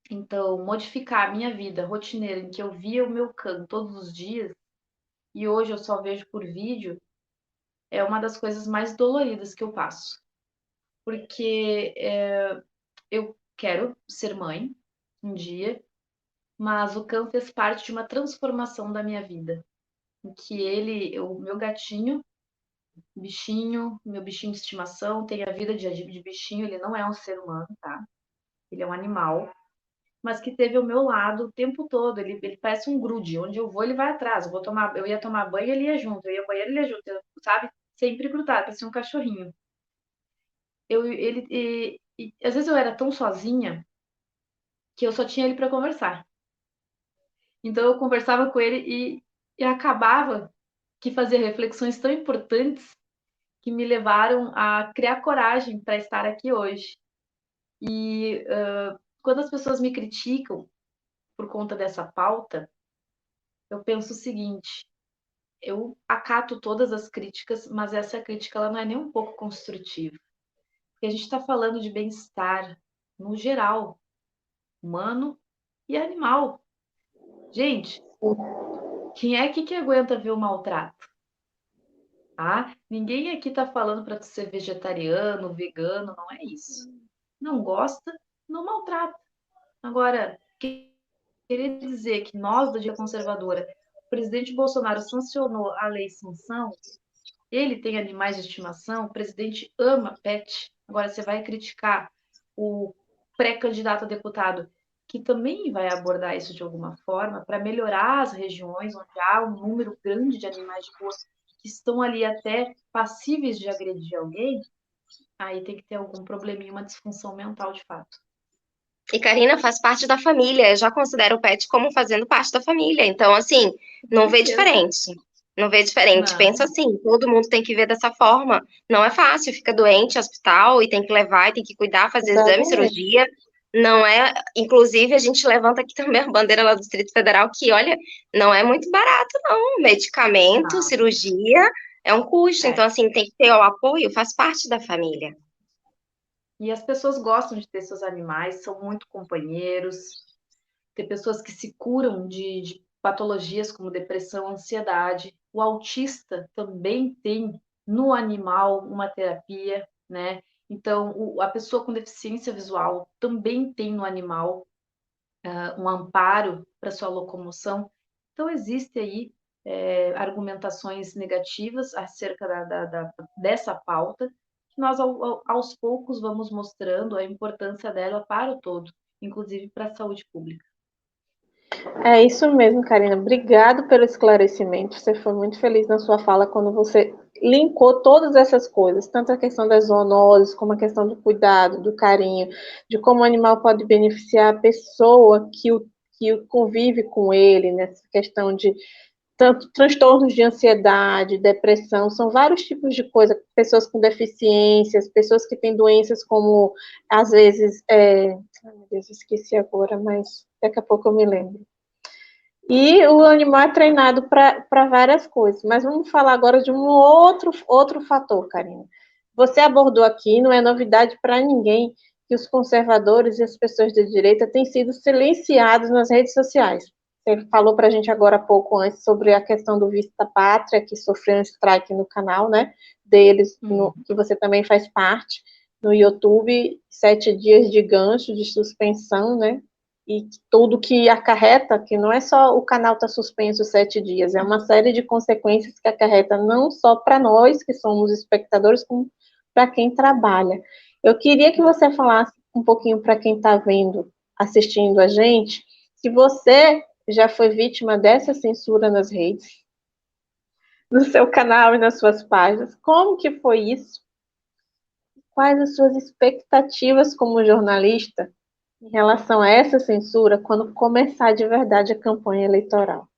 Então, modificar a minha vida rotineira, em que eu via o meu cão todos os dias, e hoje eu só vejo por vídeo, é uma das coisas mais doloridas que eu passo. Porque eu quero ser mãe um dia, mas o cão fez parte de uma transformação da minha vida. Em que o meu gatinho, meu bichinho de estimação, tem a vida de bichinho, ele não é um ser humano, tá? Ele é um animal, mas que teve ao meu lado o tempo todo. Ele parece um grude, onde eu vou, ele vai atrás. Eu ia tomar banho, ele ia junto. Eu ia ao banheiro, ele ia junto, sabe? Sempre grudado, parecia um cachorrinho. Às vezes eu era tão sozinha que eu só tinha ele para conversar. Então eu conversava com ele e acabava que fazia reflexões tão importantes que me levaram a criar coragem para estar aqui hoje. E quando as pessoas me criticam por conta dessa pauta, eu penso o seguinte: eu acato todas as críticas, mas essa crítica ela não é nem um pouco construtiva. Porque a gente está falando de bem-estar no geral, humano e animal. Gente, quem é que aguenta ver o maltrato? Ah, ninguém aqui está falando para tu ser vegetariano, vegano, não é isso. Não gosta, não maltrata. Agora, querer dizer que nós, da direita conservadora, o presidente Bolsonaro sancionou a lei sanção, ele tem animais de estimação, o presidente ama pet. Agora, você vai criticar o pré-candidato a deputado, que também vai abordar isso de alguma forma, para melhorar as regiões onde há um número grande de animais de rua que estão ali até passíveis de agredir alguém, aí tem que ter algum probleminha, uma disfunção mental de fato. E Karina faz parte da família, eu já considero o pet como fazendo parte da família. Então, assim, não vê diferente. Não vê diferente. Não. Pensa assim, todo mundo tem que ver dessa forma. Não é fácil, fica doente, hospital, e tem que levar, e tem que cuidar, fazer exame, cirurgia. Não é. Inclusive, a gente levanta aqui também a bandeira lá do Distrito Federal, que, olha, não é muito barato, não. Medicamento, cirurgia, é um custo. Então, assim, tem que ter o apoio, faz parte da família. E as pessoas gostam de ter seus animais, são muito companheiros. Tem pessoas que se curam de patologias como depressão, ansiedade. O autista também tem no animal uma terapia, né? Então, a pessoa com deficiência visual também tem no animal um amparo para sua locomoção. Então, existe aí argumentações negativas acerca dessa pauta, que nós, aos poucos, vamos mostrando a importância dela para o todo, inclusive para a saúde pública. É isso mesmo, Karina. Obrigado pelo esclarecimento. Você foi muito feliz na sua fala quando você linkou todas essas coisas, tanto a questão das zoonoses, como a questão do cuidado, do carinho, de como o animal pode beneficiar a pessoa que convive com ele, nessa questão de tanto transtornos de ansiedade, depressão, são vários tipos de coisa, pessoas com deficiências, pessoas que têm doenças como, às vezes, ai meu Deus, esqueci agora, mas daqui a pouco eu me lembro. E o animal é treinado para várias coisas. Mas vamos falar agora de um outro fator, Karina. Você abordou aqui, não é novidade para ninguém, que os conservadores e as pessoas de direita têm sido silenciados nas redes sociais. Você falou para a gente agora há pouco antes sobre a questão do Vista Pátria, que sofreu um strike no canal, né, deles, que você também faz parte, no YouTube, 7 dias de gancho, de suspensão, né, e tudo que acarreta, que não é só o canal estar suspenso 7 dias, é uma série de consequências que acarreta não só para nós, que somos espectadores, como para quem trabalha. Eu queria que você falasse um pouquinho para quem está vendo, assistindo a gente, se você já foi vítima dessa censura nas redes, no seu canal e nas suas páginas, como que foi isso? Quais as suas expectativas como jornalista em relação a essa censura quando começar de verdade a campanha eleitoral?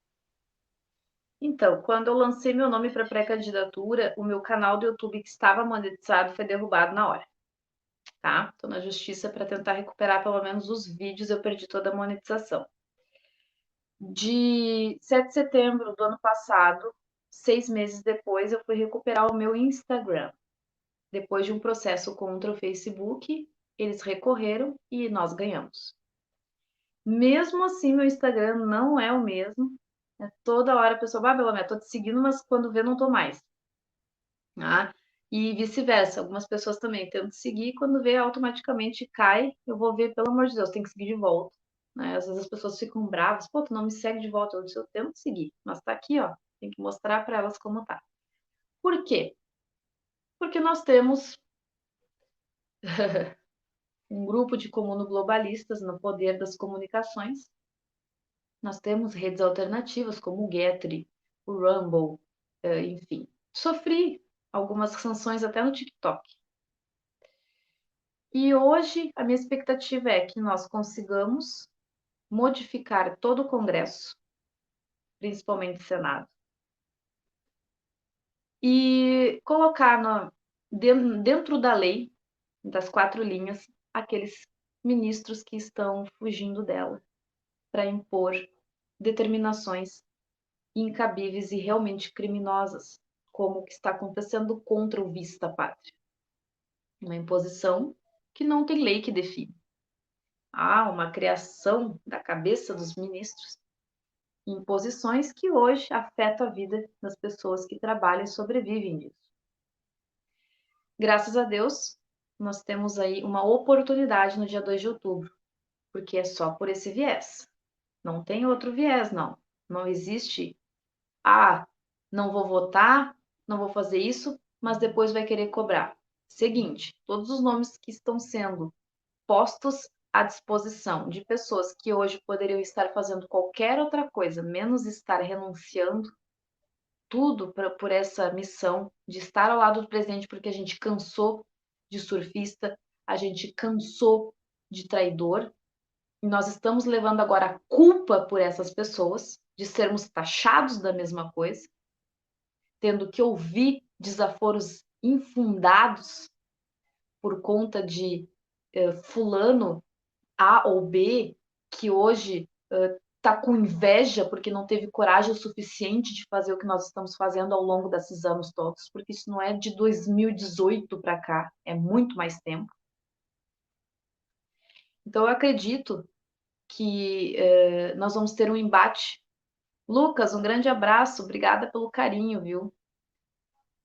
Então, quando eu lancei meu nome para pré-candidatura, o meu canal do YouTube que estava monetizado foi derrubado na hora, tá? Estou na justiça para tentar recuperar pelo menos os vídeos, eu perdi toda a monetização. De 7 de setembro do ano passado, 6 meses depois, eu fui recuperar o meu Instagram. Depois de um processo contra o Facebook, eles recorreram e nós ganhamos. Mesmo assim, meu Instagram não é o mesmo. Toda hora a pessoa, Belomé, tô te seguindo, mas quando vê, não tô mais. Ah, e vice-versa. Algumas pessoas também tentam seguir, quando vê, automaticamente cai. Eu vou ver, pelo amor de Deus, tem que seguir de volta. Né? Às vezes as pessoas ficam bravas, pô, tu não me segue de volta. Eu disse, eu tento seguir, mas tá aqui, ó. Tem que mostrar para elas como tá. Por quê? Porque nós temos um grupo de comuno-globalistas no poder das comunicações. Nós temos redes alternativas como o Getty, o Rumble, enfim. Sofri algumas sanções até no TikTok. E hoje a minha expectativa é que nós consigamos modificar todo o Congresso, principalmente o Senado, e colocar dentro da lei, das 4 linhas, aqueles ministros que estão fugindo dela, para impor determinações incabíveis e realmente criminosas, como o que está acontecendo contra o Vista Pátria. Uma imposição que não tem lei que define. Há uma criação da cabeça dos ministros, imposições que hoje afetam a vida das pessoas que trabalham e sobrevivem disso. Graças a Deus, nós temos aí uma oportunidade no dia 2 de outubro, porque é só por esse viés. Não tem outro viés, não. Não existe, não vou votar, não vou fazer isso, mas depois vai querer cobrar. Seguinte, todos os nomes que estão sendo postos à disposição de pessoas que hoje poderiam estar fazendo qualquer outra coisa, menos estar renunciando tudo por essa missão de estar ao lado do presidente, porque a gente cansou de surfista, a gente cansou de traidor, e nós estamos levando agora a culpa por essas pessoas, de sermos taxados da mesma coisa, tendo que ouvir desaforos infundados por conta de fulano A ou B, que hoje está com inveja porque não teve coragem o suficiente de fazer o que nós estamos fazendo ao longo desses anos todos, porque isso não é de 2018 para cá, é muito mais tempo. Então, eu acredito que nós vamos ter um embate. Lucas, um grande abraço, obrigada pelo carinho, viu?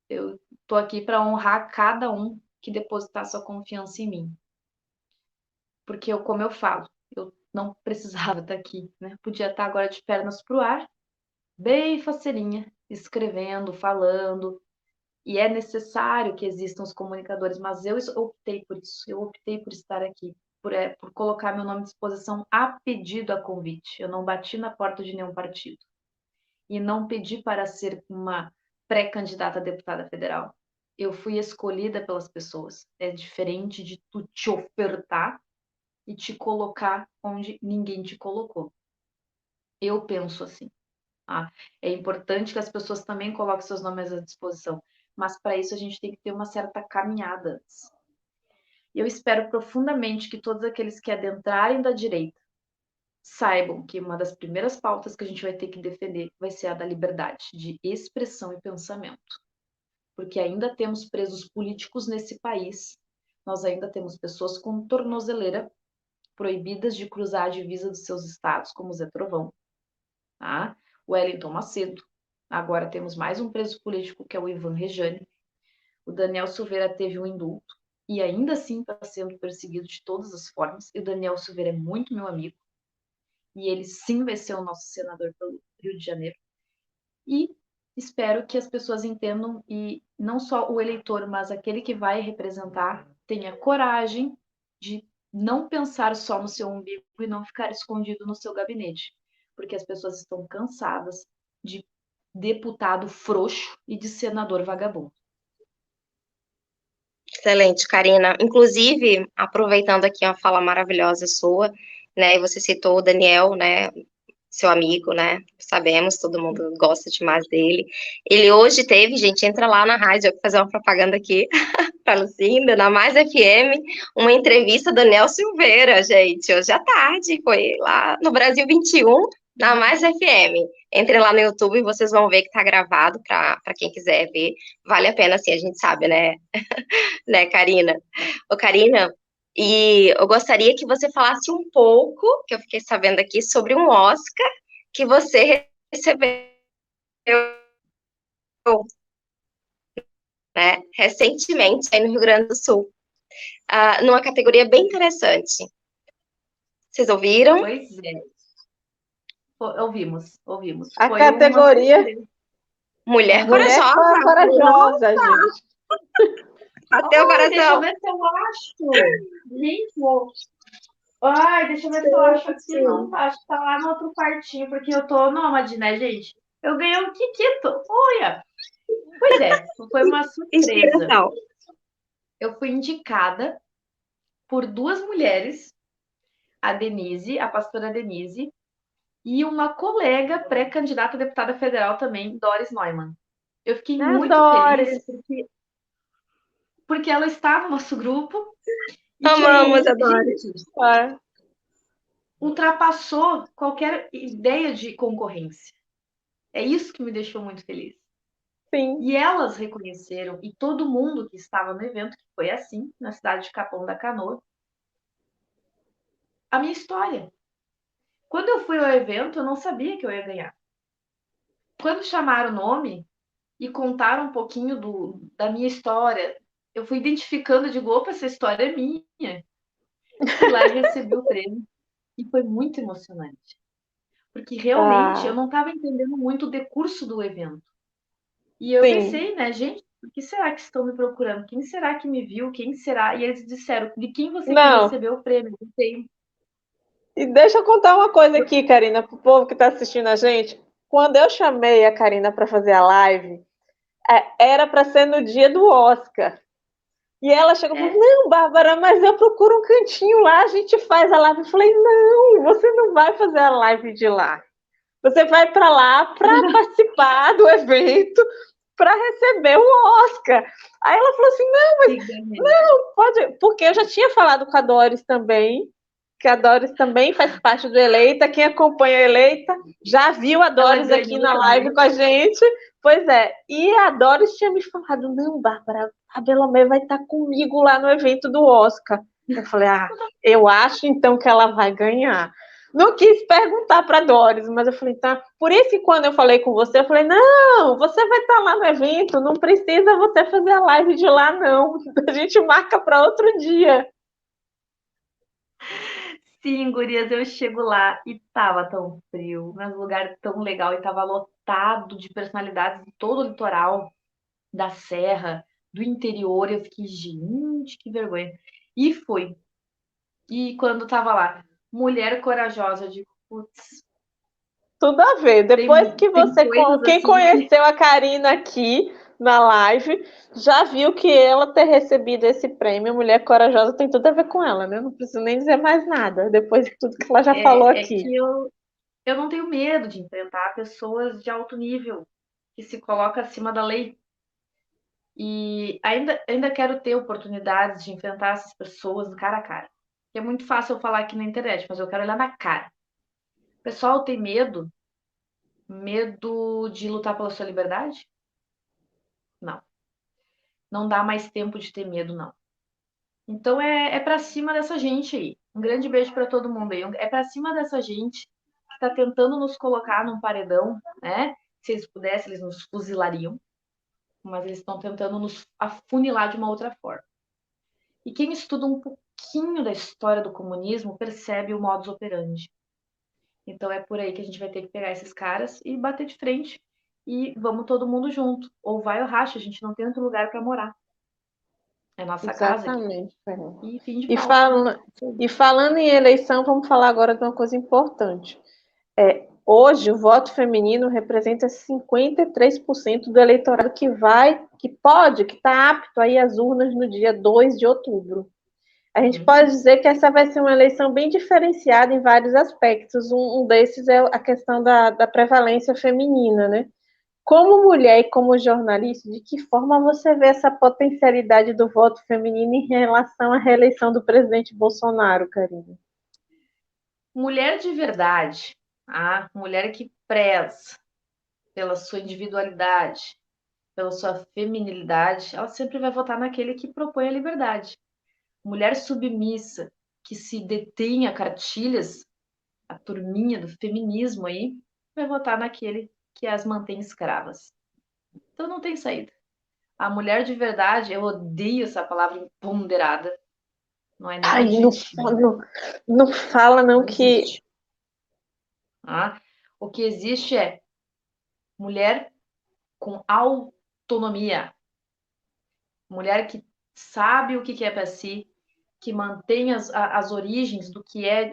Eu estou aqui para honrar cada um que depositar sua confiança em mim. Porque, como eu falo, eu não precisava estar aqui, né? Podia estar agora de pernas para o ar, bem faceirinha, escrevendo, falando, e é necessário que existam os comunicadores, mas eu optei por isso, eu optei por estar aqui, por colocar meu nome à disposição a pedido, a convite. Eu não bati na porta de nenhum partido. E não pedi para ser uma pré-candidata a deputada federal. Eu fui escolhida pelas pessoas. É diferente de tu te ofertar e te colocar onde ninguém te colocou. Eu penso assim. É importante que as pessoas também coloquem seus nomes à disposição, mas para isso a gente tem que ter uma certa caminhada antes. Eu espero profundamente que todos aqueles que adentrarem da direita saibam que uma das primeiras pautas que a gente vai ter que defender vai ser a da liberdade de expressão e pensamento. Porque ainda temos presos políticos nesse país nós ainda temos pessoas com tornozeleira proibidas de cruzar a divisa dos seus estados, como Zé Trovão, tá? Wellington Macedo. Agora temos mais um preso político, que é o Ivan Rejane. O Daniel Silveira teve um indulto e ainda assim está sendo perseguido de todas as formas. E o Daniel Silveira é muito meu amigo. E ele sim vai ser o nosso senador pelo Rio de Janeiro. E espero que as pessoas entendam e não só o eleitor, mas aquele que vai representar tenha coragem de não pensar só no seu umbigo e não ficar escondido no seu gabinete, porque as pessoas estão cansadas de deputado frouxo e de senador vagabundo. Excelente, Karina. Inclusive, aproveitando aqui uma fala maravilhosa sua, né? E você citou o Daniel, né? Seu amigo, né? Sabemos, todo mundo gosta demais dele. Ele hoje teve, gente, entra lá na rádio, eu vou fazer uma propaganda aqui para Lucinda, na Mais FM, uma entrevista do Daniel Silveira, gente, hoje à tarde, foi lá no Brasil 21, na Mais FM. Entrem lá no YouTube e vocês vão ver que tá gravado para quem quiser ver. Vale a pena, assim, a gente sabe, né? Né, Karina? Ô, Karina, e eu gostaria que você falasse um pouco, que eu fiquei sabendo aqui, sobre um Oscar que você recebeu, né, recentemente aí no Rio Grande do Sul, numa categoria bem interessante. Vocês ouviram? Pois é. Ouvimos. A Foi uma categoria surpresa. Mulher Mulher Corajosa. Corajosa, gente. Bateu o Deixa eu coração. ver se eu acho. Gente, ai, deixa eu ver se eu acho aqui. Não, acho que tá lá no outro quartinho, porque eu tô nômade, né, gente? Eu ganhei um Kikito. Olha! Pois é, foi uma surpresa. Inspiração. Eu fui indicada por duas mulheres, a Denise, a pastora Denise, e uma colega pré-candidata a deputada federal também, Doris Neumann. Eu fiquei muito feliz porque ela está no nosso grupo e que Amamos, aí, adoro. gente, ultrapassou qualquer ideia de concorrência. É isso que me deixou muito feliz. Sim. E elas reconheceram, e todo mundo que estava no evento, que foi assim, na cidade de Capão da Canoa, a minha história. Quando eu fui ao evento, eu não sabia que eu ia ganhar. Quando chamaram o nome e contaram um pouquinho da minha história, eu fui identificando, digo, opa, essa história é minha. Fui lá e recebi o prêmio. E foi muito emocionante. Porque realmente eu não estava entendendo muito o decurso do evento. E eu pensei, né, gente, por que será que estão me procurando? Quem será que me viu? Quem será? E eles disseram, de quem você quer receber o prêmio? Eu tenho. E deixa eu contar uma coisa aqui, Karina, para o povo que está assistindo a gente. Quando eu chamei a Karina para fazer a live, era para ser no dia do Oscar. E ela chegou e falou, não, Bárbara, mas eu procuro um cantinho lá, a gente faz a live. Eu falei, não, você não vai fazer a live de lá. Você vai para lá para participar do evento, para receber o Oscar. Aí ela falou assim, não, pode, porque eu já tinha falado com a Doris também, que a Doris também faz parte do Eleita. Quem acompanha a Eleita já viu a Doris aqui na live com a gente. Pois é, e a Doris tinha me falado, não, Bárbara, a Belomé vai estar comigo lá no evento do Oscar. Eu falei, eu acho então que ela vai ganhar. Não quis perguntar para a Doris, mas eu falei, tá. Por isso que quando eu falei com você, eu falei, não, você vai estar lá no evento, não precisa você fazer a live de lá, não. A gente marca para outro dia. Sim, gurias, eu chego lá e tava tão frio, mas um lugar tão legal e tava lotado de personalidades de todo o litoral, da serra, do interior. Eu fiquei, gente, que vergonha. E fui. E quando tava lá, mulher corajosa, eu digo, putz. Tudo a ver. Depois que você, quem assim conheceu a Karina aqui na live, já viu que ela ter recebido esse prêmio Mulher Corajosa tem tudo a ver com ela, né? Não preciso nem dizer mais nada, depois de tudo que ela já falou aqui. Que eu não tenho medo de enfrentar pessoas de alto nível que se colocam acima da lei. E ainda quero ter oportunidades de enfrentar essas pessoas cara a cara. É muito fácil eu falar aqui na internet, mas eu quero olhar na cara. O pessoal tem medo? Medo de lutar pela sua liberdade? Não. Não dá mais tempo de ter medo, não. Então é para cima dessa gente aí. Um grande beijo para todo mundo aí. É para cima dessa gente que está tentando nos colocar num paredão, né? Se eles pudessem, eles nos fuzilariam, mas eles estão tentando nos afunilar de uma outra forma. E quem estuda um pouquinho da história do comunismo percebe o modus operandi. Então é por aí que a gente vai ter que pegar esses caras e bater de frente. E vamos todo mundo junto. Ou vai ou racha, a gente não tem outro lugar para morar. É nossa casa aqui. Exatamente, Fernanda. E fim de E, pau. e falando em eleição, vamos falar agora de uma coisa importante. Hoje, o voto feminino representa 53% do eleitorado que vai, que pode, que está apto a ir às urnas no dia 2 de outubro. A gente pode dizer que essa vai ser uma eleição bem diferenciada em vários aspectos. Um desses é a questão da prevalência feminina, né? Como mulher e como jornalista, de que forma você vê essa potencialidade do voto feminino em relação à reeleição do presidente Bolsonaro, Karina? Mulher de verdade, a mulher que preza pela sua individualidade, pela sua feminilidade, ela sempre vai votar naquele que propõe a liberdade. Mulher submissa, que se detém a cartilhas, a turminha do feminismo aí, vai votar naquele que as mantém escravas. Então não tem saída. A mulher de verdade, eu odeio essa palavra empoderada. Não é nem um Ai, não, adjetivo. não fala não Não que... existe. Ah, o que existe é mulher com autonomia. Mulher que sabe o que é para si, que mantém as origens do que é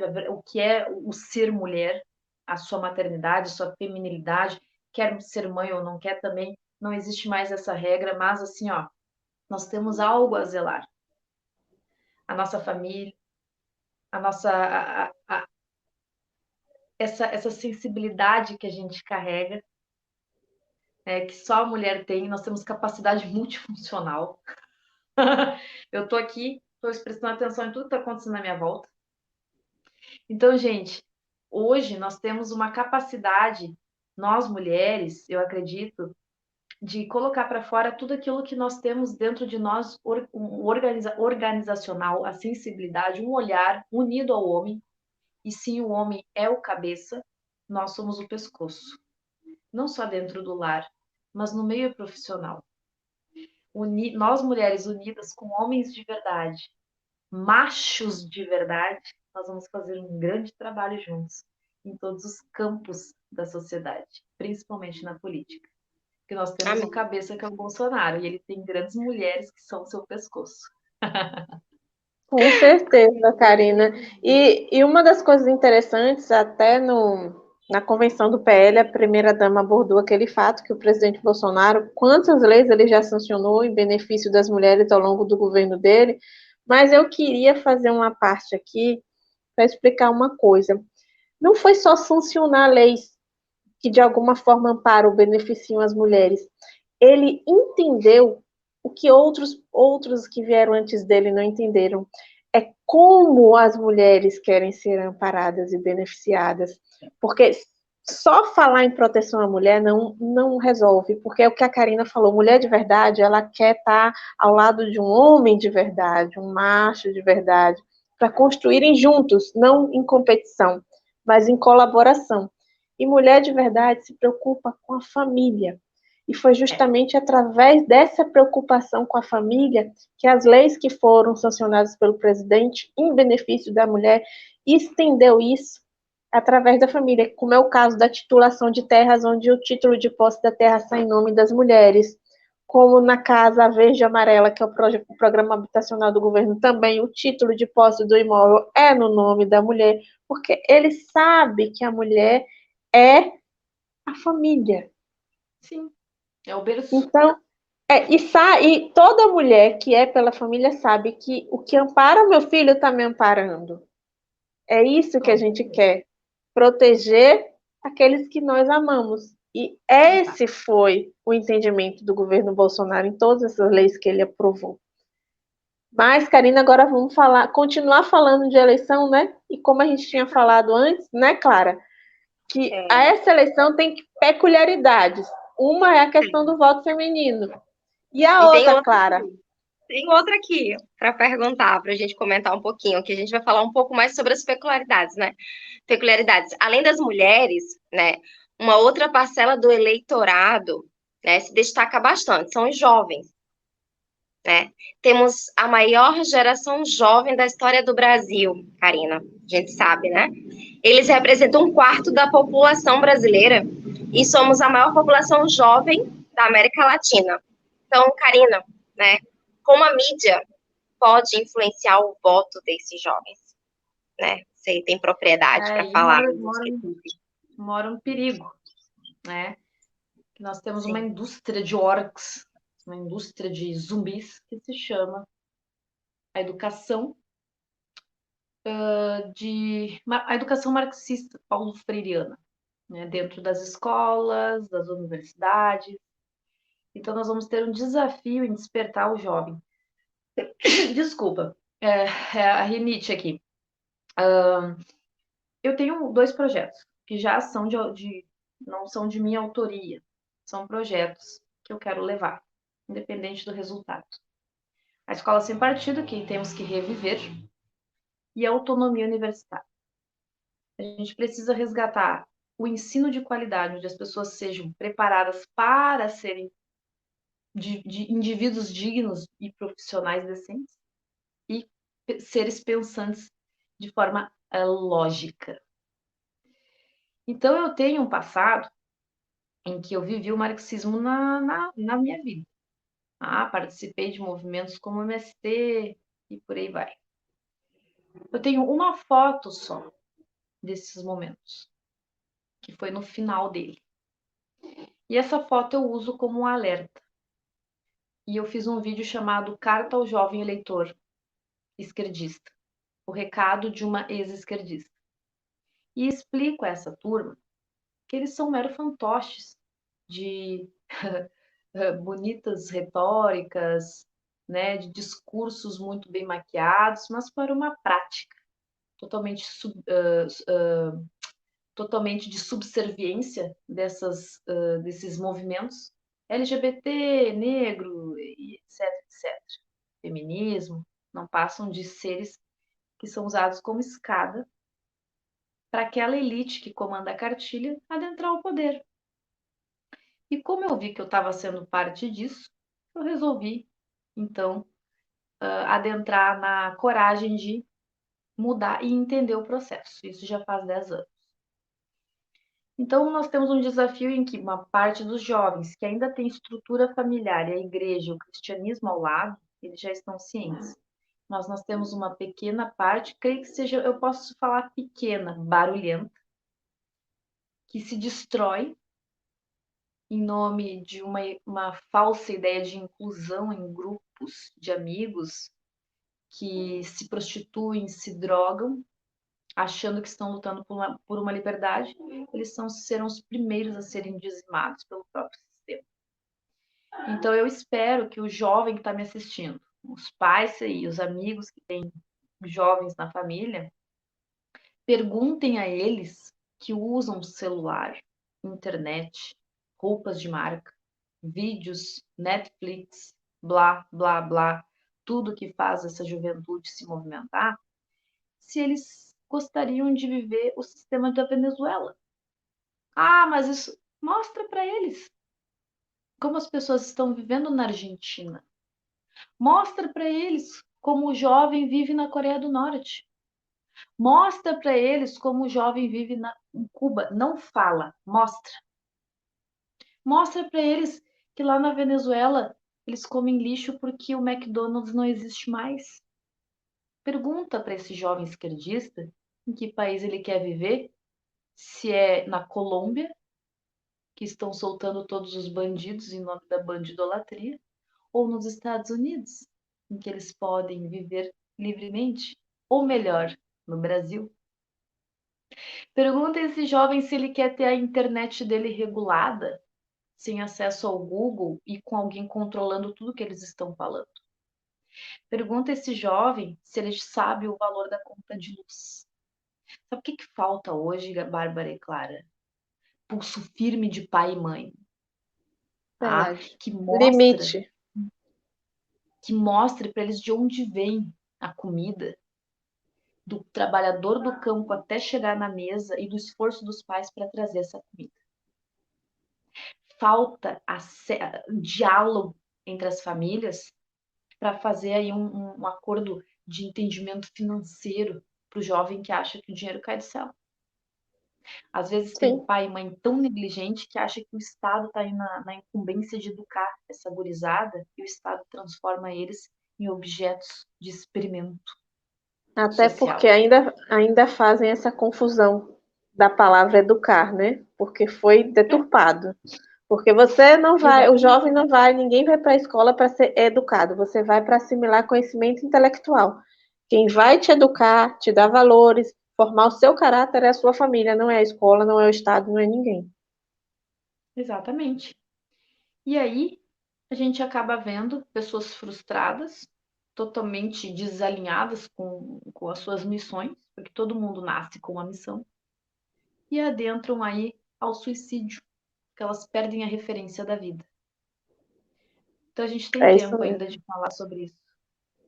o ser mulher, a sua maternidade, sua feminilidade, quer ser mãe ou não quer também, não existe mais essa regra, mas assim, ó, nós temos algo a zelar. A nossa família, a nossa essa sensibilidade que a gente carrega, que só a mulher tem, nós temos capacidade multifuncional. Eu estou aqui, estou prestando atenção em tudo que está acontecendo na minha volta. Então, gente, hoje nós temos uma capacidade, nós mulheres, eu acredito, de colocar para fora tudo aquilo que nós temos dentro de nós, organizacional, a sensibilidade, um olhar unido ao homem. E sim, o homem é o cabeça, nós somos o pescoço. Não só dentro do lar, mas no meio profissional. Nós mulheres unidas com homens de verdade, machos de verdade, nós vamos fazer um grande trabalho juntos em todos os campos da sociedade, principalmente na política. Porque nós temos o cabeça que é o Bolsonaro, e ele tem grandes mulheres que são o seu pescoço. Com certeza, Karina. E uma das coisas interessantes, até na convenção do PL, a primeira-dama abordou aquele fato que o presidente Bolsonaro, quantas leis ele já sancionou em benefício das mulheres ao longo do governo dele, mas eu queria fazer uma parte aqui para explicar uma coisa. Não foi só sancionar leis que de alguma forma amparam ou beneficiam as mulheres. Ele entendeu o que outros que vieram antes dele não entenderam. É como as mulheres querem ser amparadas e beneficiadas. Porque só falar em proteção à mulher não resolve, porque é o que a Karina falou, mulher de verdade, ela quer estar ao lado de um homem de verdade, um macho de verdade, para construírem juntos, não em competição, mas em colaboração. E mulher de verdade se preocupa com a família. E foi justamente através dessa preocupação com a família que as leis que foram sancionadas pelo presidente em benefício da mulher estendeu isso através da família, como é o caso da titulação de terras, onde o título de posse da terra sai em nome das mulheres, como na Casa Verde e Amarela, que é o programa habitacional do governo, também o título de posse do imóvel é no nome da mulher, porque ele sabe que a mulher é a família. Sim, é o berço. Então, e toda mulher que é pela família sabe que o que ampara o meu filho está me amparando. É isso que a gente quer, proteger aqueles que nós amamos. E esse foi o entendimento do governo Bolsonaro em todas essas leis que ele aprovou. Mas, Karina, agora vamos continuar falando de eleição, né? E como a gente tinha falado antes, né, Clara? Que essa eleição tem peculiaridades. Uma é a questão do voto feminino. E a outra, Clara? tem outra aqui para perguntar, para a gente comentar um pouquinho, que a gente vai falar um pouco mais sobre as peculiaridades, né? Peculiaridades. Além das mulheres, né? Uma outra parcela do eleitorado, né, se destaca bastante, são os jovens, né? Temos a maior geração jovem da história do Brasil, Karina, a gente sabe, né? Eles representam um quarto da população brasileira e somos a maior população jovem da América Latina. Então, Karina, né? Como a mídia pode influenciar o voto desses jovens, né? Você tem propriedade para E falar. mora um perigo, né? Que nós temos uma Sim. indústria de orcs, uma indústria de zumbis que se chama a educação a educação marxista paulo freiriana, né? Dentro das escolas, das universidades. Então nós vamos ter um desafio em despertar o jovem. Desculpa, é a rinite aqui. Eu tenho 2 projetos que já são não são de minha autoria, são projetos que eu quero levar, independente do resultado. A escola sem partido, que temos que reviver, e a autonomia universitária. A gente precisa resgatar o ensino de qualidade, onde as pessoas sejam preparadas para serem de indivíduos dignos e profissionais decentes e seres pensantes de forma lógica. Então, eu tenho um passado em que eu vivi o marxismo na minha vida. Participei de movimentos como o MST e por aí vai. Eu tenho uma foto só desses momentos, que foi no final dele. E essa foto eu uso como um alerta. E eu fiz um vídeo chamado Carta ao Jovem Eleitor Esquerdista, o recado de uma ex-esquerdista. E explico a essa turma que eles são mero fantoches de bonitas retóricas, né, de discursos muito bem maquiados, mas para uma prática totalmente, totalmente de subserviência desses movimentos LGBT, negro, etc, etc. Feminismo, não passam de seres que são usados como escada para aquela elite que comanda a cartilha adentrar o poder. E como eu vi que eu estava sendo parte disso, eu resolvi, então, adentrar na coragem de mudar e entender o processo. Isso já faz 10 anos. Então, nós temos um desafio em que uma parte dos jovens que ainda tem estrutura familiar, e a igreja, o cristianismo ao lado, eles já estão cientes. Nós temos uma pequena parte, creio que seja, eu posso falar pequena, barulhenta, que se destrói em nome de uma falsa ideia de inclusão em grupos de amigos que se prostituem, se drogam, achando que estão lutando por uma liberdade, eles serão os primeiros a serem dizimados pelo próprio sistema. Então, eu espero que o jovem que está me assistindo, os pais e os amigos que têm jovens na família, perguntem a eles que usam celular, internet, roupas de marca, vídeos, Netflix, blá, blá, blá, tudo que faz essa juventude se movimentar, se eles gostariam de viver o sistema da Venezuela. Mas isso mostra para eles como as pessoas estão vivendo na Argentina. Mostra para eles como o jovem vive na Coreia do Norte. Mostra para eles como o jovem vive em Cuba. Não fala, mostra. Mostra para eles que lá na Venezuela eles comem lixo porque o McDonald's não existe mais. Pergunta para esse jovem esquerdista em que país ele quer viver, se é na Colômbia, que estão soltando todos os bandidos em nome da bandidolatria, ou nos Estados Unidos, em que eles podem viver livremente, ou melhor, no Brasil. Pergunta a esse jovem se ele quer ter a internet dele regulada, sem acesso ao Google e com alguém controlando tudo que eles estão falando. Pergunta a esse jovem se ele sabe o valor da conta de luz. Sabe o que falta hoje, Bárbara e Clara? Pulso firme de pai e mãe. Verdade. Que mostra Limite. que mostre para eles de onde vem a comida, do trabalhador do campo até chegar na mesa e do esforço dos pais para trazer essa comida. Falta diálogo entre as famílias para fazer aí um acordo de entendimento financeiro para o jovem que acha que o dinheiro cai do céu. Às vezes tem Sim. pai e mãe tão negligente que acha que o Estado está aí na incumbência de educar essa gurizada e o Estado transforma eles em objetos de experimento Até porque social. ainda fazem essa confusão da palavra educar, né? Porque foi É, deturpado. Porque você não vai, o exatamente. jovem não vai, ninguém vai para a escola para ser educado, você vai para assimilar conhecimento intelectual. Quem vai te educar, te dar valores, formar o seu caráter é a sua família, não é a escola, não é o Estado, não é ninguém. Exatamente. E aí a gente acaba vendo pessoas frustradas, totalmente desalinhadas com as suas missões, porque todo mundo nasce com uma missão, e adentram aí ao suicídio, porque elas perdem a referência da vida. Então a gente tem É isso tempo mesmo. ainda de falar sobre isso.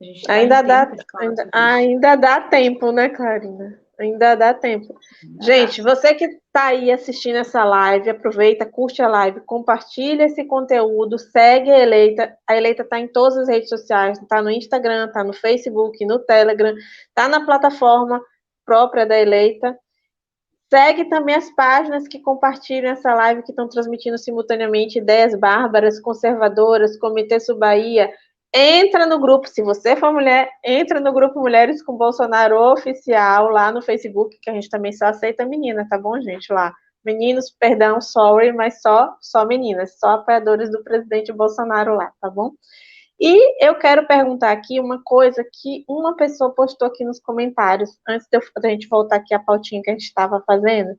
A gente está em Ainda dá, tempo de falar ainda, sobre isso. ainda dá tempo, né, Karina? Ainda dá tempo. Ainda dá. Gente, você que está aí assistindo essa live, aproveita, curte a live, compartilha esse conteúdo, segue a Eleita. A Eleita está em todas as redes sociais, está no Instagram, está no Facebook, no Telegram, está na plataforma própria da Eleita. Segue também as páginas que compartilham essa live, que estão transmitindo simultaneamente Ideias Bárbaras, Conservadoras, Comitê Subaía. Entra no grupo, se você for mulher, entra no grupo Mulheres com Bolsonaro Oficial, lá no Facebook, que a gente também só aceita menina, tá bom, gente? Lá. Meninos, perdão, sorry, mas só meninas, só apoiadores do presidente Bolsonaro lá, tá bom? E eu quero perguntar aqui uma coisa que uma pessoa postou aqui nos comentários, antes da gente voltar aqui à pautinha que a gente estava fazendo.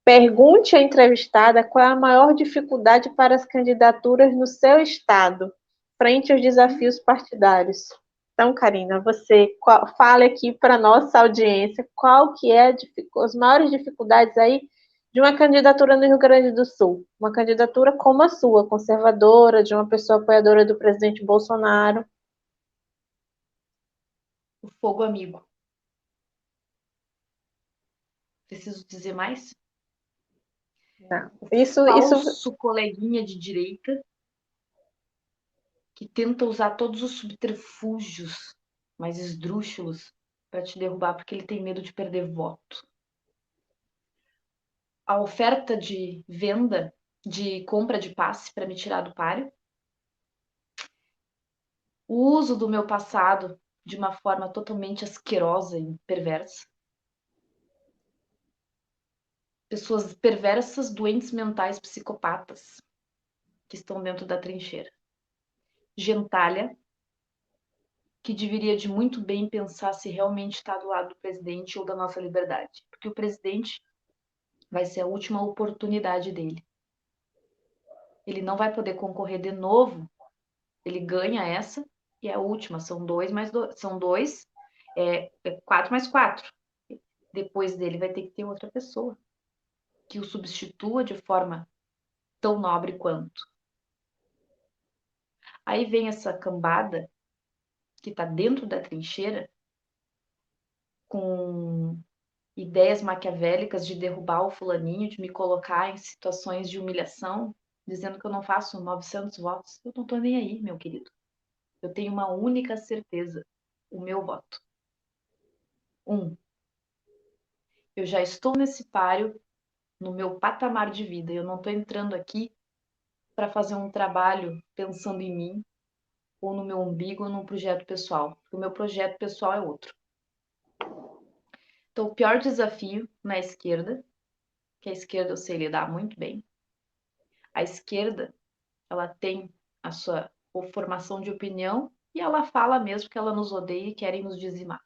Pergunte à entrevistada qual é a maior dificuldade para as candidaturas no seu estado, frente aos desafios partidários. Então, Karina, você fale aqui para a nossa audiência qual que é as maiores dificuldades aí de uma candidatura no Rio Grande do Sul. Uma candidatura como a sua, conservadora, de uma pessoa apoiadora do presidente Bolsonaro. O fogo amigo. Preciso dizer mais? Não. O Isso falso coleguinha de direita que tenta usar todos os subterfúgios mais esdrúxulos para te derrubar porque ele tem medo de perder voto. A oferta de venda, de compra de passe para me tirar do páreo. O uso do meu passado de uma forma totalmente asquerosa e perversa. Pessoas perversas, doentes mentais, psicopatas que estão dentro da trincheira. Gentalha, que deveria de muito bem pensar se realmente está do lado do presidente ou da nossa liberdade. Porque o presidente vai ser a última oportunidade dele. Ele não vai poder concorrer de novo. Ele ganha essa e é a última. São dois mais dois. São dois. É 4 mais 4. Depois dele vai ter que ter outra pessoa que o substitua de forma tão nobre quanto. Aí vem essa cambada que está dentro da trincheira com ideias maquiavélicas de derrubar o fulaninho, de me colocar em situações de humilhação, dizendo que eu não faço 900 votos. Eu não estou nem aí, meu querido. Eu tenho uma única certeza, o meu voto. Eu já estou nesse páreo, no meu patamar de vida. Eu não estou entrando aqui para fazer um trabalho pensando em mim, ou no meu umbigo, ou num projeto pessoal. O meu projeto pessoal é outro. Então, o pior desafio na esquerda, que a esquerda eu sei lidar muito bem, a esquerda, ela tem a sua formação de opinião e ela fala mesmo que ela nos odeia e querem nos dizimar.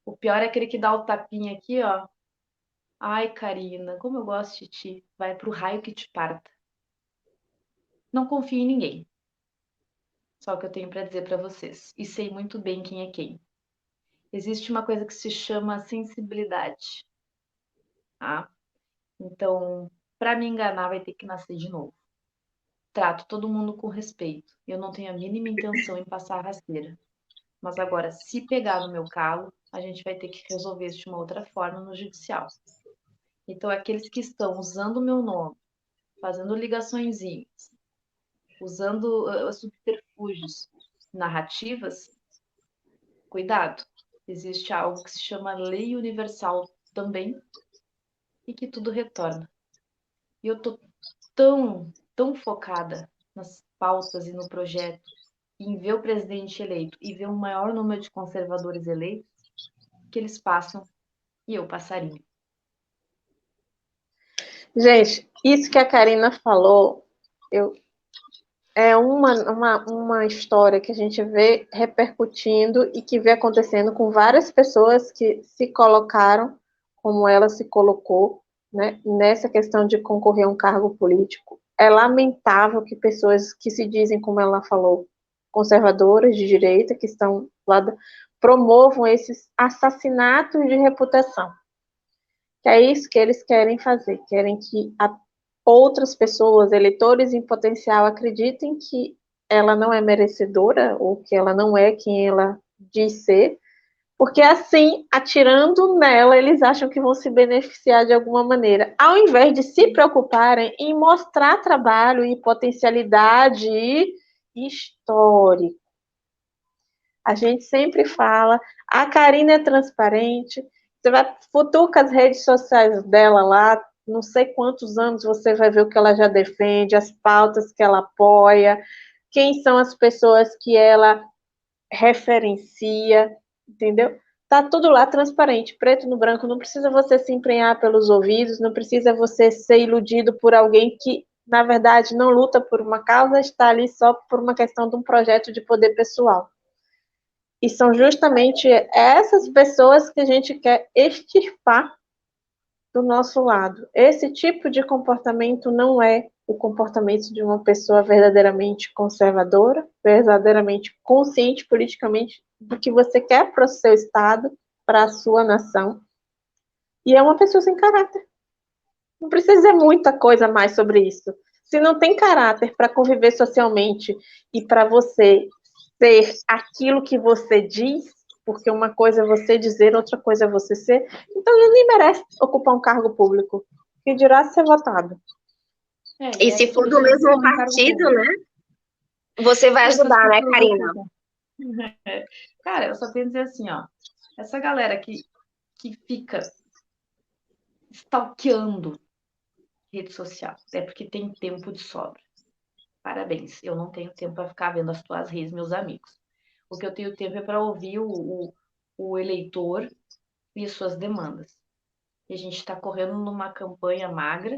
O pior é aquele que dá o tapinha aqui, ó. Ai, Karina, como eu gosto de ti. Vai pro raio que te parta. Não confio em ninguém. Só o que eu tenho para dizer para vocês. E sei muito bem quem é quem. Existe uma coisa que se chama sensibilidade. Tá? Então, para me enganar, vai ter que nascer de novo. trato todo mundo com respeito. Eu não tenho a mínima intenção em passar a rasteira. Mas agora, se pegar no meu calo, a gente vai ter que resolver isso de uma outra forma no judicial. Então, aqueles que estão usando o meu nome, fazendo ligaçõezinhas, usando subterfúgios, narrativas, cuidado. Existe algo que se chama lei universal também e que tudo retorna. E eu tô tão focada nas pautas e no projeto, em ver o presidente eleito e ver um maior número de conservadores eleitos, que eles passam e eu passaria. Gente, isso que a Karina falou, é uma história que a gente vê repercutindo e que vê acontecendo com várias pessoas que se colocaram como ela se colocou, né, nessa questão de concorrer a um cargo político. É lamentável que pessoas que se dizem, como ela falou, conservadoras de direita, que estão lá, promovam esses assassinatos de reputação. Que é isso que eles querem fazer, querem que outras pessoas, eleitores em potencial, acreditem que ela não é merecedora ou que ela não é quem ela diz ser, porque assim, atirando nela, eles acham que vão se beneficiar de alguma maneira, ao invés de se preocuparem em mostrar trabalho e potencialidade histórica. A gente sempre fala, a Karina é transparente, você vai futucar as redes sociais dela lá, não sei quantos anos você vai ver o que ela já defende, as pautas que ela apoia, quem são as pessoas que ela referencia, entendeu? Tá tudo lá transparente, preto no branco, não precisa você se empenhar pelos ouvidos, não precisa você ser iludido por alguém que, na verdade, não luta por uma causa, está ali só por uma questão de um projeto de poder pessoal. E são justamente essas pessoas que a gente quer extirpar do nosso lado. Esse tipo de comportamento não é o comportamento de uma pessoa verdadeiramente conservadora, verdadeiramente consciente politicamente do que você quer para o seu Estado, para a sua nação. E é uma pessoa sem caráter. Não precisa dizer muita coisa mais sobre isso. Se não tem caráter para conviver socialmente e para você ser aquilo que você diz, porque uma coisa é você dizer, outra coisa é você ser, então ele nem merece ocupar um cargo público, que dirá ser votado. E se for do mesmo partido, né? Você vai ajudar, né, Karina? Cara, eu só tenho a dizer assim, ó. Essa galera que fica stalkeando rede social, é porque tem tempo de sobra. Parabéns, eu não tenho tempo para ficar vendo as tuas redes, meus amigos. O que eu tenho tempo é para ouvir o eleitor e as suas demandas. E a gente está correndo numa campanha magra,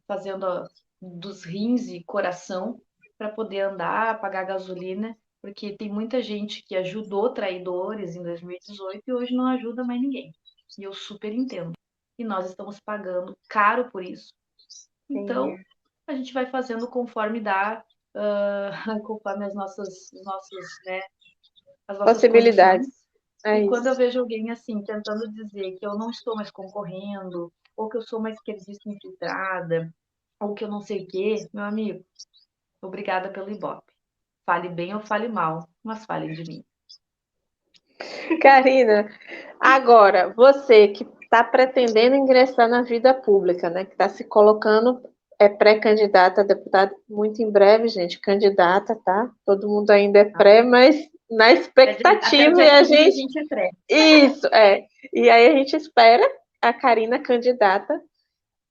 fazendo dos rins e coração para poder andar, pagar gasolina, porque tem muita gente que ajudou traidores em 2018 e hoje não ajuda mais ninguém. E eu super entendo. E nós estamos pagando caro por isso. Então, a gente vai fazendo conforme dá, conforme as nossas né, as nossas possibilidades. E quando eu vejo alguém assim, tentando dizer que eu não estou mais concorrendo, ou que eu sou uma esquerdista infiltrada, ou que eu não sei o quê, meu amigo, obrigada pelo Ibope. Fale bem ou fale mal, mas falem de mim. Karina, agora, você que está pretendendo ingressar na vida pública, né, que está se colocando, pré-candidata a deputada, muito em breve, gente, candidata, tá? Todo mundo ainda é pré, mas na expectativa, e a gente é pré. Isso, E aí a gente espera a Karina candidata.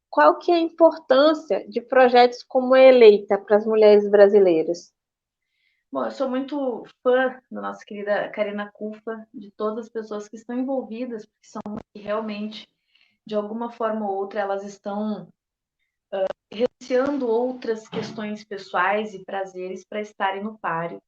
Qual que é a importância de projetos como a Eleita para as mulheres brasileiras? Bom, eu sou muito fã da nossa querida Karina Cufa, de todas as pessoas que estão envolvidas, porque são realmente, de alguma forma ou outra, elas estão renunciando outras questões pessoais e prazeres para estarem no páreo,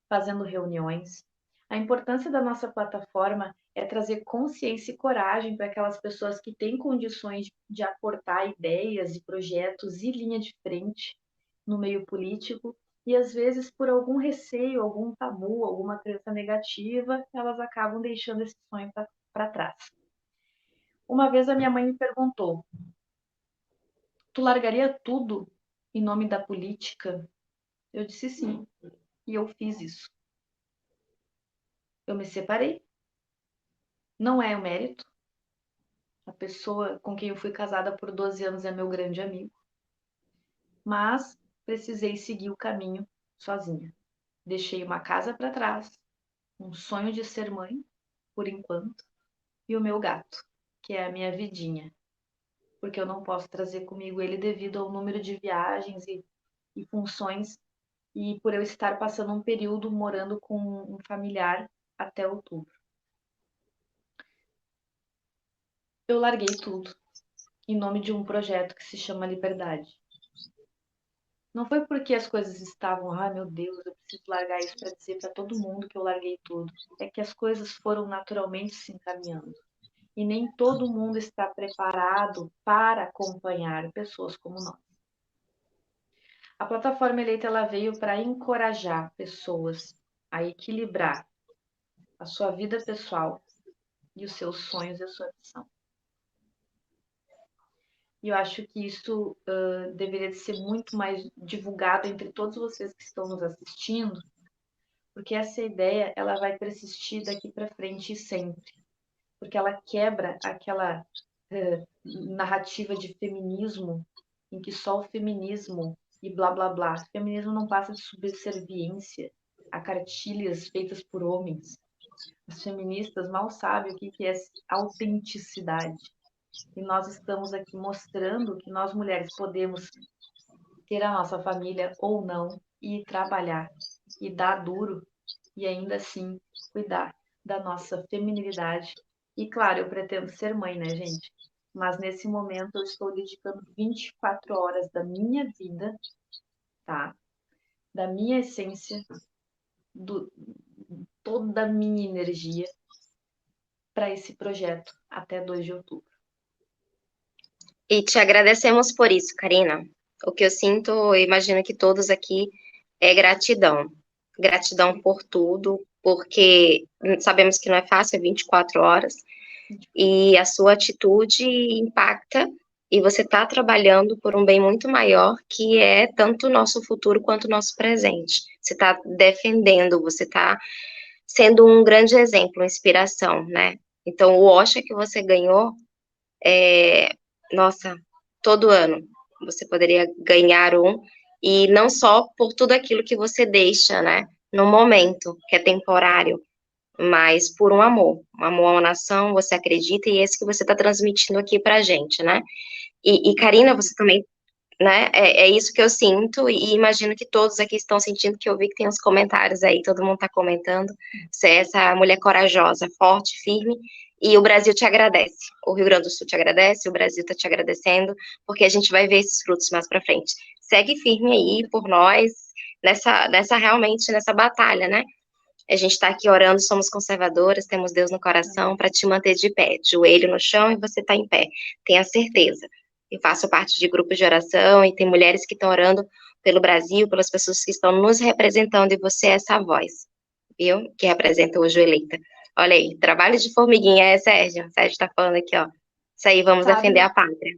fazendo reuniões. A importância da nossa plataforma é trazer consciência e coragem para aquelas pessoas que têm condições de aportar ideias e projetos e linha de frente no meio político e às vezes por algum receio, algum tabu, alguma crença negativa, elas acabam deixando esse sonho para trás. Uma vez a minha mãe me perguntou: tu largaria tudo em nome da política? Eu disse sim, e eu fiz isso. Eu me separei. Não é o mérito. A pessoa com quem eu fui casada por 12 anos é meu grande amigo. Mas precisei seguir o caminho sozinha. Deixei uma casa para trás, um sonho de ser mãe, por enquanto, e o meu gato, que é a minha vidinha. Porque eu não posso trazer comigo ele devido ao número de viagens e funções, e por eu estar passando um período morando com um familiar até outubro. Eu larguei tudo em nome de um projeto que se chama Liberdade. Não foi porque as coisas estavam, ai meu Deus, eu preciso largar isso para dizer para todo mundo que eu larguei tudo. É que as coisas foram naturalmente se encaminhando. E nem todo mundo está preparado para acompanhar pessoas como nós. A plataforma eleita ela veio para encorajar pessoas a equilibrar a sua vida pessoal e os seus sonhos e a sua missão. E eu acho que isso deveria ser muito mais divulgado entre todos vocês que estão nos assistindo, porque essa ideia ela vai persistir daqui para frente e sempre, porque ela quebra aquela narrativa de feminismo em que só o feminismo e blá blá blá. O feminismo não passa de subserviência a cartilhas feitas por homens. As feministas mal sabem o que é autenticidade. E nós estamos aqui mostrando que nós mulheres podemos ter a nossa família ou não e trabalhar e dar duro e ainda assim cuidar da nossa feminilidade. E claro, eu pretendo ser mãe, né, gente? Mas nesse momento eu estou dedicando 24 horas da minha vida, tá? Da minha essência, toda a minha energia para esse projeto até 2 de outubro. E te agradecemos por isso, Karina. O que eu sinto, eu imagino que todos aqui, é gratidão. Gratidão por tudo, porque sabemos que não é fácil, é 24 horas, e a sua atitude impacta, e você está trabalhando por um bem muito maior, que é tanto o nosso futuro quanto o nosso presente. Você está defendendo, você está sendo um grande exemplo, inspiração, né? Então, o Oscar que você ganhou, nossa, todo ano você poderia ganhar um, e não só por tudo aquilo que você deixa, né, no momento, que é temporário, mas por um amor a uma nação, você acredita, e esse que você está transmitindo aqui pra gente, né? E Karina, você também, né, é isso que eu sinto, e imagino que todos aqui estão sentindo, que eu vi que tem uns comentários aí, todo mundo está comentando, você é essa mulher corajosa, forte, firme, e o Brasil te agradece, o Rio Grande do Sul te agradece, o Brasil está te agradecendo, porque a gente vai ver esses frutos mais para frente. Segue firme aí por nós, realmente, nessa batalha, né? A gente está aqui orando, somos conservadoras, temos Deus no coração para te manter de pé, joelho no chão e você está em pé, tenha certeza. Eu faço parte de grupos de oração e tem mulheres que estão orando pelo Brasil, pelas pessoas que estão nos representando, e você é essa voz, viu? Que representa hoje o Eleita. Olha aí, trabalho de formiguinha, Sérgio? Sérgio está falando aqui, ó. Isso aí, vamos defender a pátria.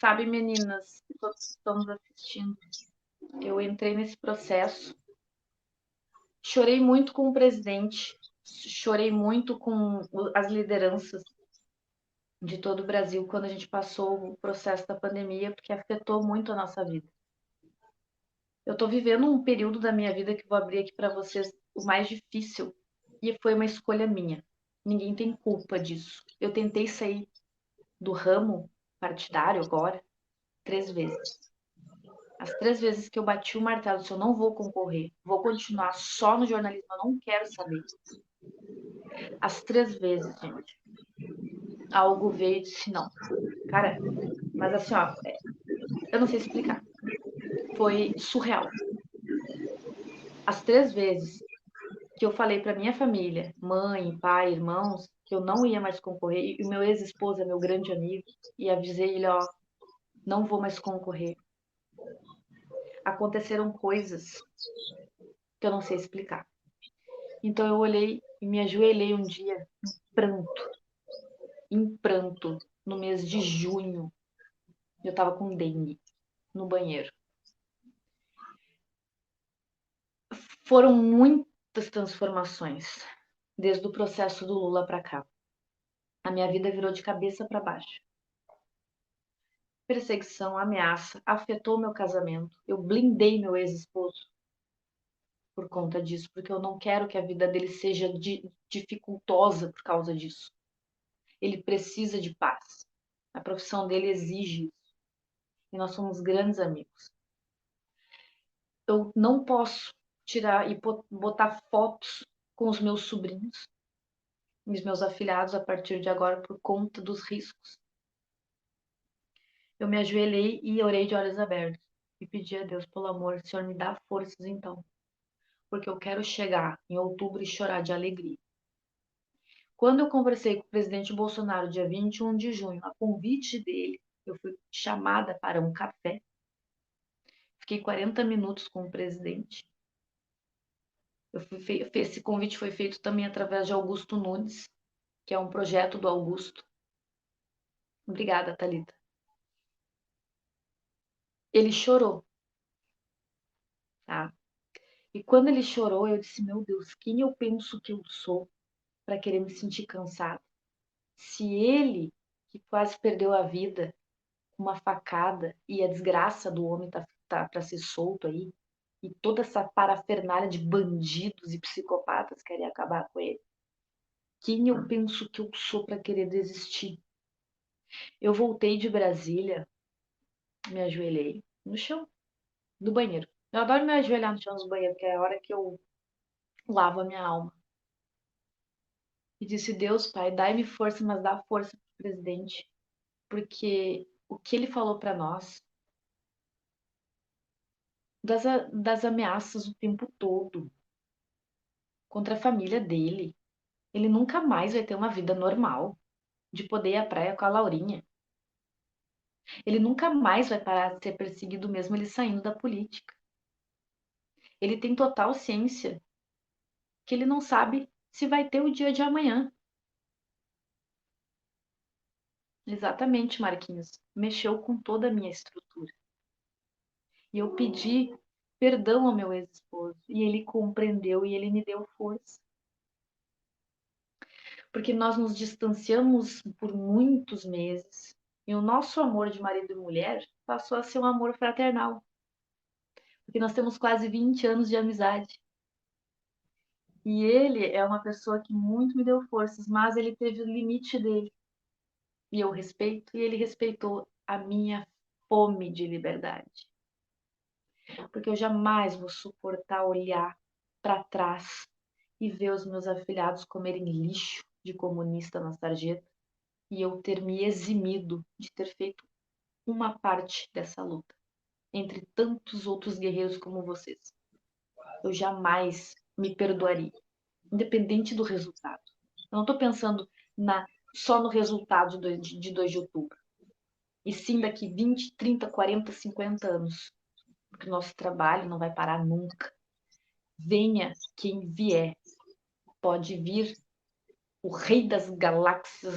Sabe, meninas, todos que estão nos assistindo, eu entrei nesse processo, chorei muito com o presidente, chorei muito com as lideranças de todo o Brasil quando a gente passou o processo da pandemia, porque afetou muito a nossa vida. Eu estou vivendo um período da minha vida que vou abrir aqui para vocês, o mais difícil, e foi uma escolha minha. Ninguém tem culpa disso. Eu tentei sair do ramo partidário agora 3 vezes. As 3 vezes que eu bati o martelo, se eu não vou concorrer, vou continuar só no jornalismo, eu não quero saber. As 3 vezes, gente, algo veio e disse não. Cara, mas assim, ó, eu não sei explicar. Foi surreal. As 3 vezes que eu falei para minha família, mãe, pai, irmãos, que eu não ia mais concorrer, e o meu ex-esposo é meu grande amigo, e avisei ele, ó, não vou mais concorrer. Aconteceram coisas que eu não sei explicar. Então eu olhei e me ajoelhei um dia em pranto, no mês de junho. Eu tava com dengue no banheiro. foram muitas transformações desde o processo do Lula para cá. A minha vida virou de cabeça para baixo. Perseguição, ameaça, afetou meu casamento. Eu blindei meu ex-esposo por conta disso, porque eu não quero que a vida dele seja dificultosa por causa disso. Ele precisa de paz. A profissão dele exige isso. E nós somos grandes amigos. Eu não posso tirar e botar fotos com os meus sobrinhos e os meus afilhados a partir de agora por conta dos riscos. Eu me ajoelhei e orei de olhos abertos e pedi a Deus, pelo amor, Senhor, me dá forças então, porque eu quero chegar em outubro e chorar de alegria. Quando eu conversei com o presidente Bolsonaro, dia 21 de junho, a convite dele, eu fui chamada para um café. Fiquei 40 minutos com o presidente. Esse convite foi feito também através de Augusto Nunes, que é um projeto do Augusto. Obrigada, Thalita. Ele chorou, tá? E quando ele chorou, eu disse, meu Deus, quem eu penso que eu sou para querer me sentir cansada? Se ele, que quase perdeu a vida com uma facada, e a desgraça do homem tá para ser solto aí, e toda essa parafernália de bandidos e psicopatas querem acabar com ele, quem eu penso que eu sou para querer desistir? Eu voltei de Brasília, me ajoelhei no chão do banheiro. Eu adoro me ajoelhar no chão do banheiro, que é a hora que eu lavo a minha alma. E disse, Deus, Pai, dai-me força, mas dá força pro presidente. Porque o que ele falou para nós, das ameaças o tempo todo, contra a família dele, ele nunca mais vai ter uma vida normal, de poder ir à praia com a Laurinha. Ele nunca mais vai parar de ser perseguido mesmo ele saindo da política. Ele tem total ciência que ele não sabe se vai ter o dia de amanhã. Exatamente, Marquinhos. Mexeu com toda a minha estrutura. E eu pedi perdão ao meu ex-esposo. E ele compreendeu e ele me deu força. Porque nós nos distanciamos por muitos meses. E o nosso amor de marido e mulher passou a ser um amor fraternal. Porque nós temos quase 20 anos de amizade. E ele é uma pessoa que muito me deu forças, mas ele teve o limite dele. E eu respeito, e ele respeitou a minha fome de liberdade. Porque eu jamais vou suportar olhar para trás e ver os meus afilhados comerem lixo de comunista na sarjeta e eu ter me eximido de ter feito uma parte dessa luta, entre tantos outros guerreiros como vocês. Eu jamais me perdoaria, independente do resultado. Eu não estou pensando só no resultado de 2 de outubro, e sim daqui 20, 30, 40, 50 anos, porque o nosso trabalho não vai parar nunca. Venha quem vier, pode vir o rei das galáxias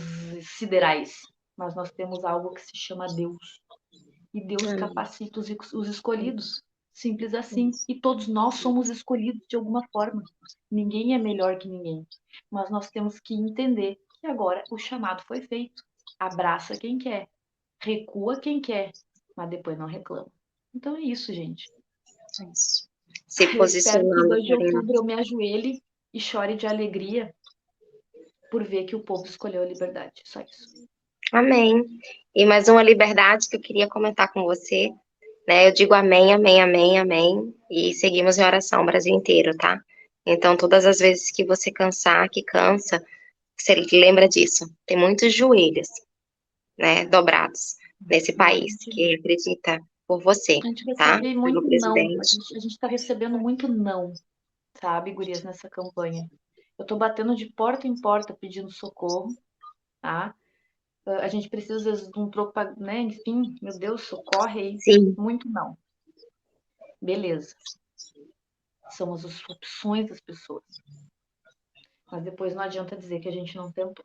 siderais, mas nós temos algo que se chama Deus. E Deus capacita os escolhidos, simples assim. E todos nós somos escolhidos de alguma forma. Ninguém é melhor que ninguém. Mas nós temos que entender que agora o chamado foi feito. Abraça quem quer, recua quem quer, mas depois não reclama. Então é isso, gente. É isso. Se Eu espero que 2 de posicionando, outubro eu me ajoelhe e chore de alegria por ver que o povo escolheu a liberdade. Só isso. amém. E mais uma liberdade que eu queria comentar com você, né? Eu digo amém, amém, amém, amém, e seguimos em oração o Brasil inteiro, tá? Então, todas as vezes que você cansar, que cansa, você lembra disso. Tem muitos joelhos, né, dobrados nesse país que acredita por você, A gente tá? recebe Pelo muito não. presidente. A gente está recebendo muito não, sabe, gurias, nessa campanha. Eu estou batendo de porta em porta pedindo socorro, tá? A gente precisa, às vezes, de um troco, né? Enfim, meu Deus, socorre aí. Sim. Muito não. Beleza. São as opções das pessoas. Mas depois não adianta dizer que a gente não tentou.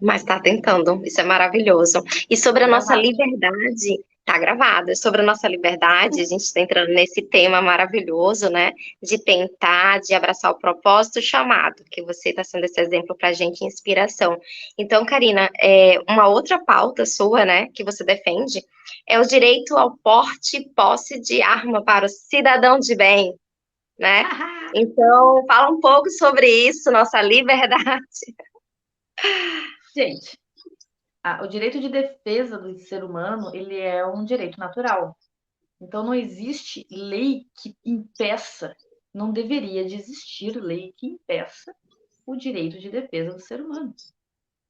Mas está tentando, isso é maravilhoso. E sobre a nossa liberdade, Tá gravado. Sobre a nossa liberdade, a gente está entrando nesse tema maravilhoso, né? De tentar, de abraçar o propósito chamado, que você está sendo esse exemplo para a gente, inspiração. Então, Karina, uma outra pauta sua, né, que você defende, é o direito ao porte e posse de arma para o cidadão de bem, né? Então, fala um pouco sobre isso, nossa liberdade. Gente, o direito de defesa do ser humano, ele é um direito natural. Então, não existe lei que impeça, não deveria de existir lei que impeça o direito de defesa do ser humano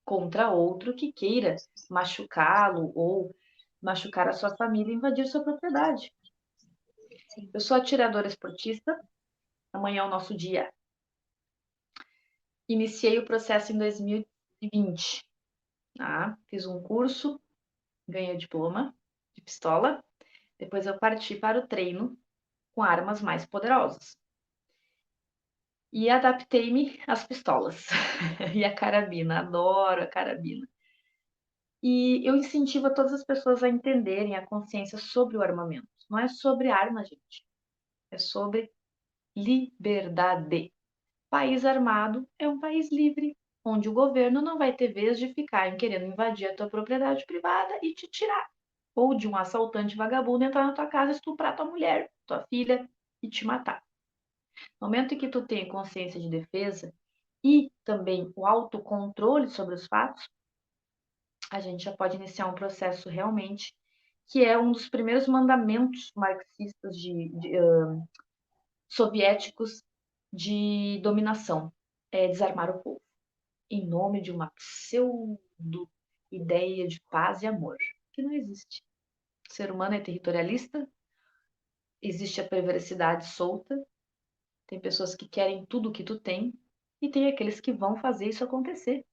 contra outro que queira machucá-lo ou machucar a sua família e invadir sua propriedade. Eu sou atiradora esportista, amanhã é o nosso dia. Iniciei o processo em 2020. Fiz um curso, ganhei o diploma de pistola. Depois eu parti para o treino com armas mais poderosas. E adaptei-me às pistolas e a carabina. Adoro a carabina. E eu incentivo a todas as pessoas a entenderem a consciência sobre o armamento. Não é sobre arma, gente. É sobre liberdade. País armado é um país livre, onde o governo não vai ter vez de ficar querendo invadir a tua propriedade privada e te tirar. Ou de um assaltante vagabundo entrar na tua casa, estuprar tua mulher, tua filha e te matar. No momento em que tu tem consciência de defesa e também o autocontrole sobre os fatos, a gente já pode iniciar um processo realmente que é um dos primeiros mandamentos marxistas soviéticos de dominação, é desarmar o povo, em nome de uma pseudo-ideia de paz e amor, que não existe. O ser humano é territorialista, existe a perversidade solta, tem pessoas que querem tudo o que tu tem, e tem aqueles que vão fazer isso acontecer,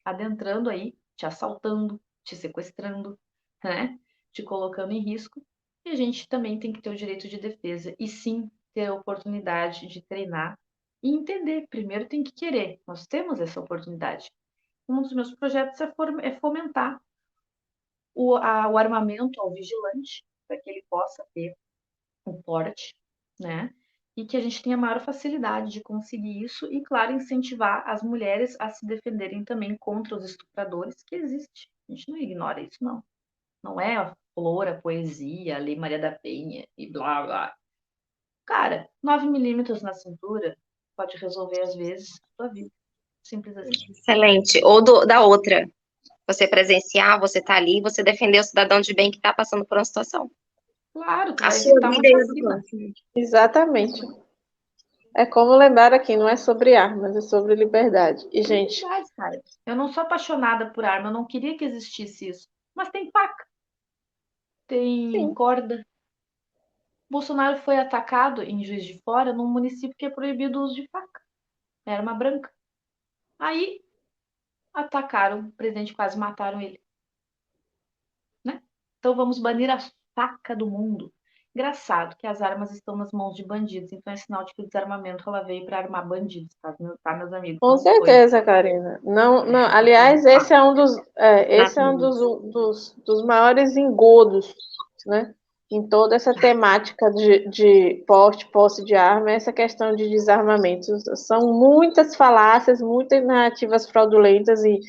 adentrando aí, te assaltando, te sequestrando, né? Te colocando em risco. E a gente também tem que ter o direito de defesa e sim ter a oportunidade de treinar e entender. Primeiro tem que querer. Nós temos essa oportunidade. Um dos meus projetos é fomentar o armamento ao vigilante, para que ele possa ter o porte, né? E que a gente tenha maior facilidade de conseguir isso e, claro, incentivar as mulheres a se defenderem também contra os estupradores, que existe. A gente não ignora isso, não. Não é a flor, a poesia, a Lei Maria da Penha e blá, blá. Cara, 9 mm na cintura pode resolver, às vezes, a tua vida. Simples assim. Excelente. Ou da outra. Você presenciar, você tá ali, você defender o cidadão de bem que está passando por uma situação. Claro, tu A vai sua evitar uma vida é chacina. Exatamente. É como lembrar aqui, não é sobre armas, é sobre liberdade. E, gente, Verdade, cara. Eu não sou apaixonada por arma, eu não queria que existisse isso. Mas tem faca, tem sim, corda. Bolsonaro foi atacado em Juiz de Fora, num município que é proibido o uso de faca. Era uma branca. Aí atacaram, o presidente quase mataram ele. Né? Então vamos banir a faca do mundo. Engraçado que as armas estão nas mãos de bandidos, então é sinal de que o desarmamento ela veio para armar bandidos, tá, meus amigos? com Não foi. certeza, Karina. Não, não, Então, aliás, esse é um dos, nas esse é um mãos. dos maiores engodos, né? Em toda essa temática de porte, posse de arma, essa questão de desarmamento. São muitas falácias, muitas narrativas fraudulentas e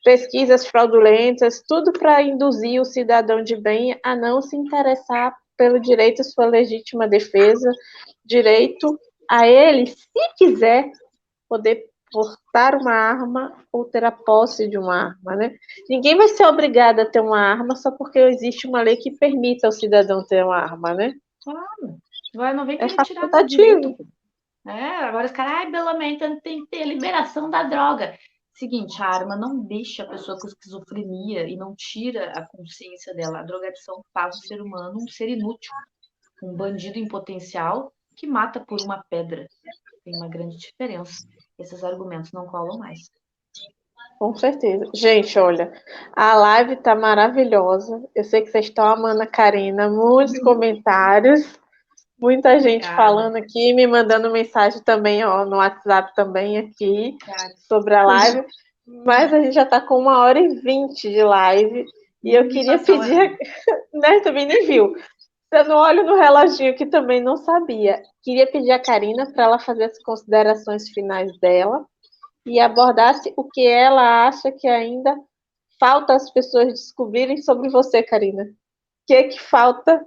pesquisas fraudulentas, tudo para induzir o cidadão de bem a não se interessar pelo direito à sua legítima defesa, direito a ele, se quiser, poder portar uma arma ou ter a posse de uma arma, né? Ninguém vai ser obrigado a ter uma arma só porque existe uma lei que permita ao cidadão ter uma arma, né? claro. Agora não vem É querer tirar meu facultativo. direito. Agora os caras, pelo menos tem que ter liberação da droga. Seguinte, a arma não deixa a pessoa com esquizofrenia e não tira a consciência dela. A drogadição faz o ser humano um ser inútil, um bandido em potencial que mata por uma pedra. Tem uma grande diferença. Esses argumentos não colam mais. Com certeza. Gente, olha, a live tá maravilhosa. Eu sei que vocês estão amando a Karina, muitos comentários, muita gente Obrigada. falando aqui, me mandando mensagem também, ó, no WhatsApp também aqui Obrigada. sobre a live. Mas a gente já está com 1h20 de live. E eu queria pedir, né, também nem viu. Eu não olho no reloginho que também não sabia. Queria pedir a Karina para ela fazer as considerações finais dela e abordasse o que ela acha que ainda falta as pessoas descobrirem sobre você, Karina. O que falta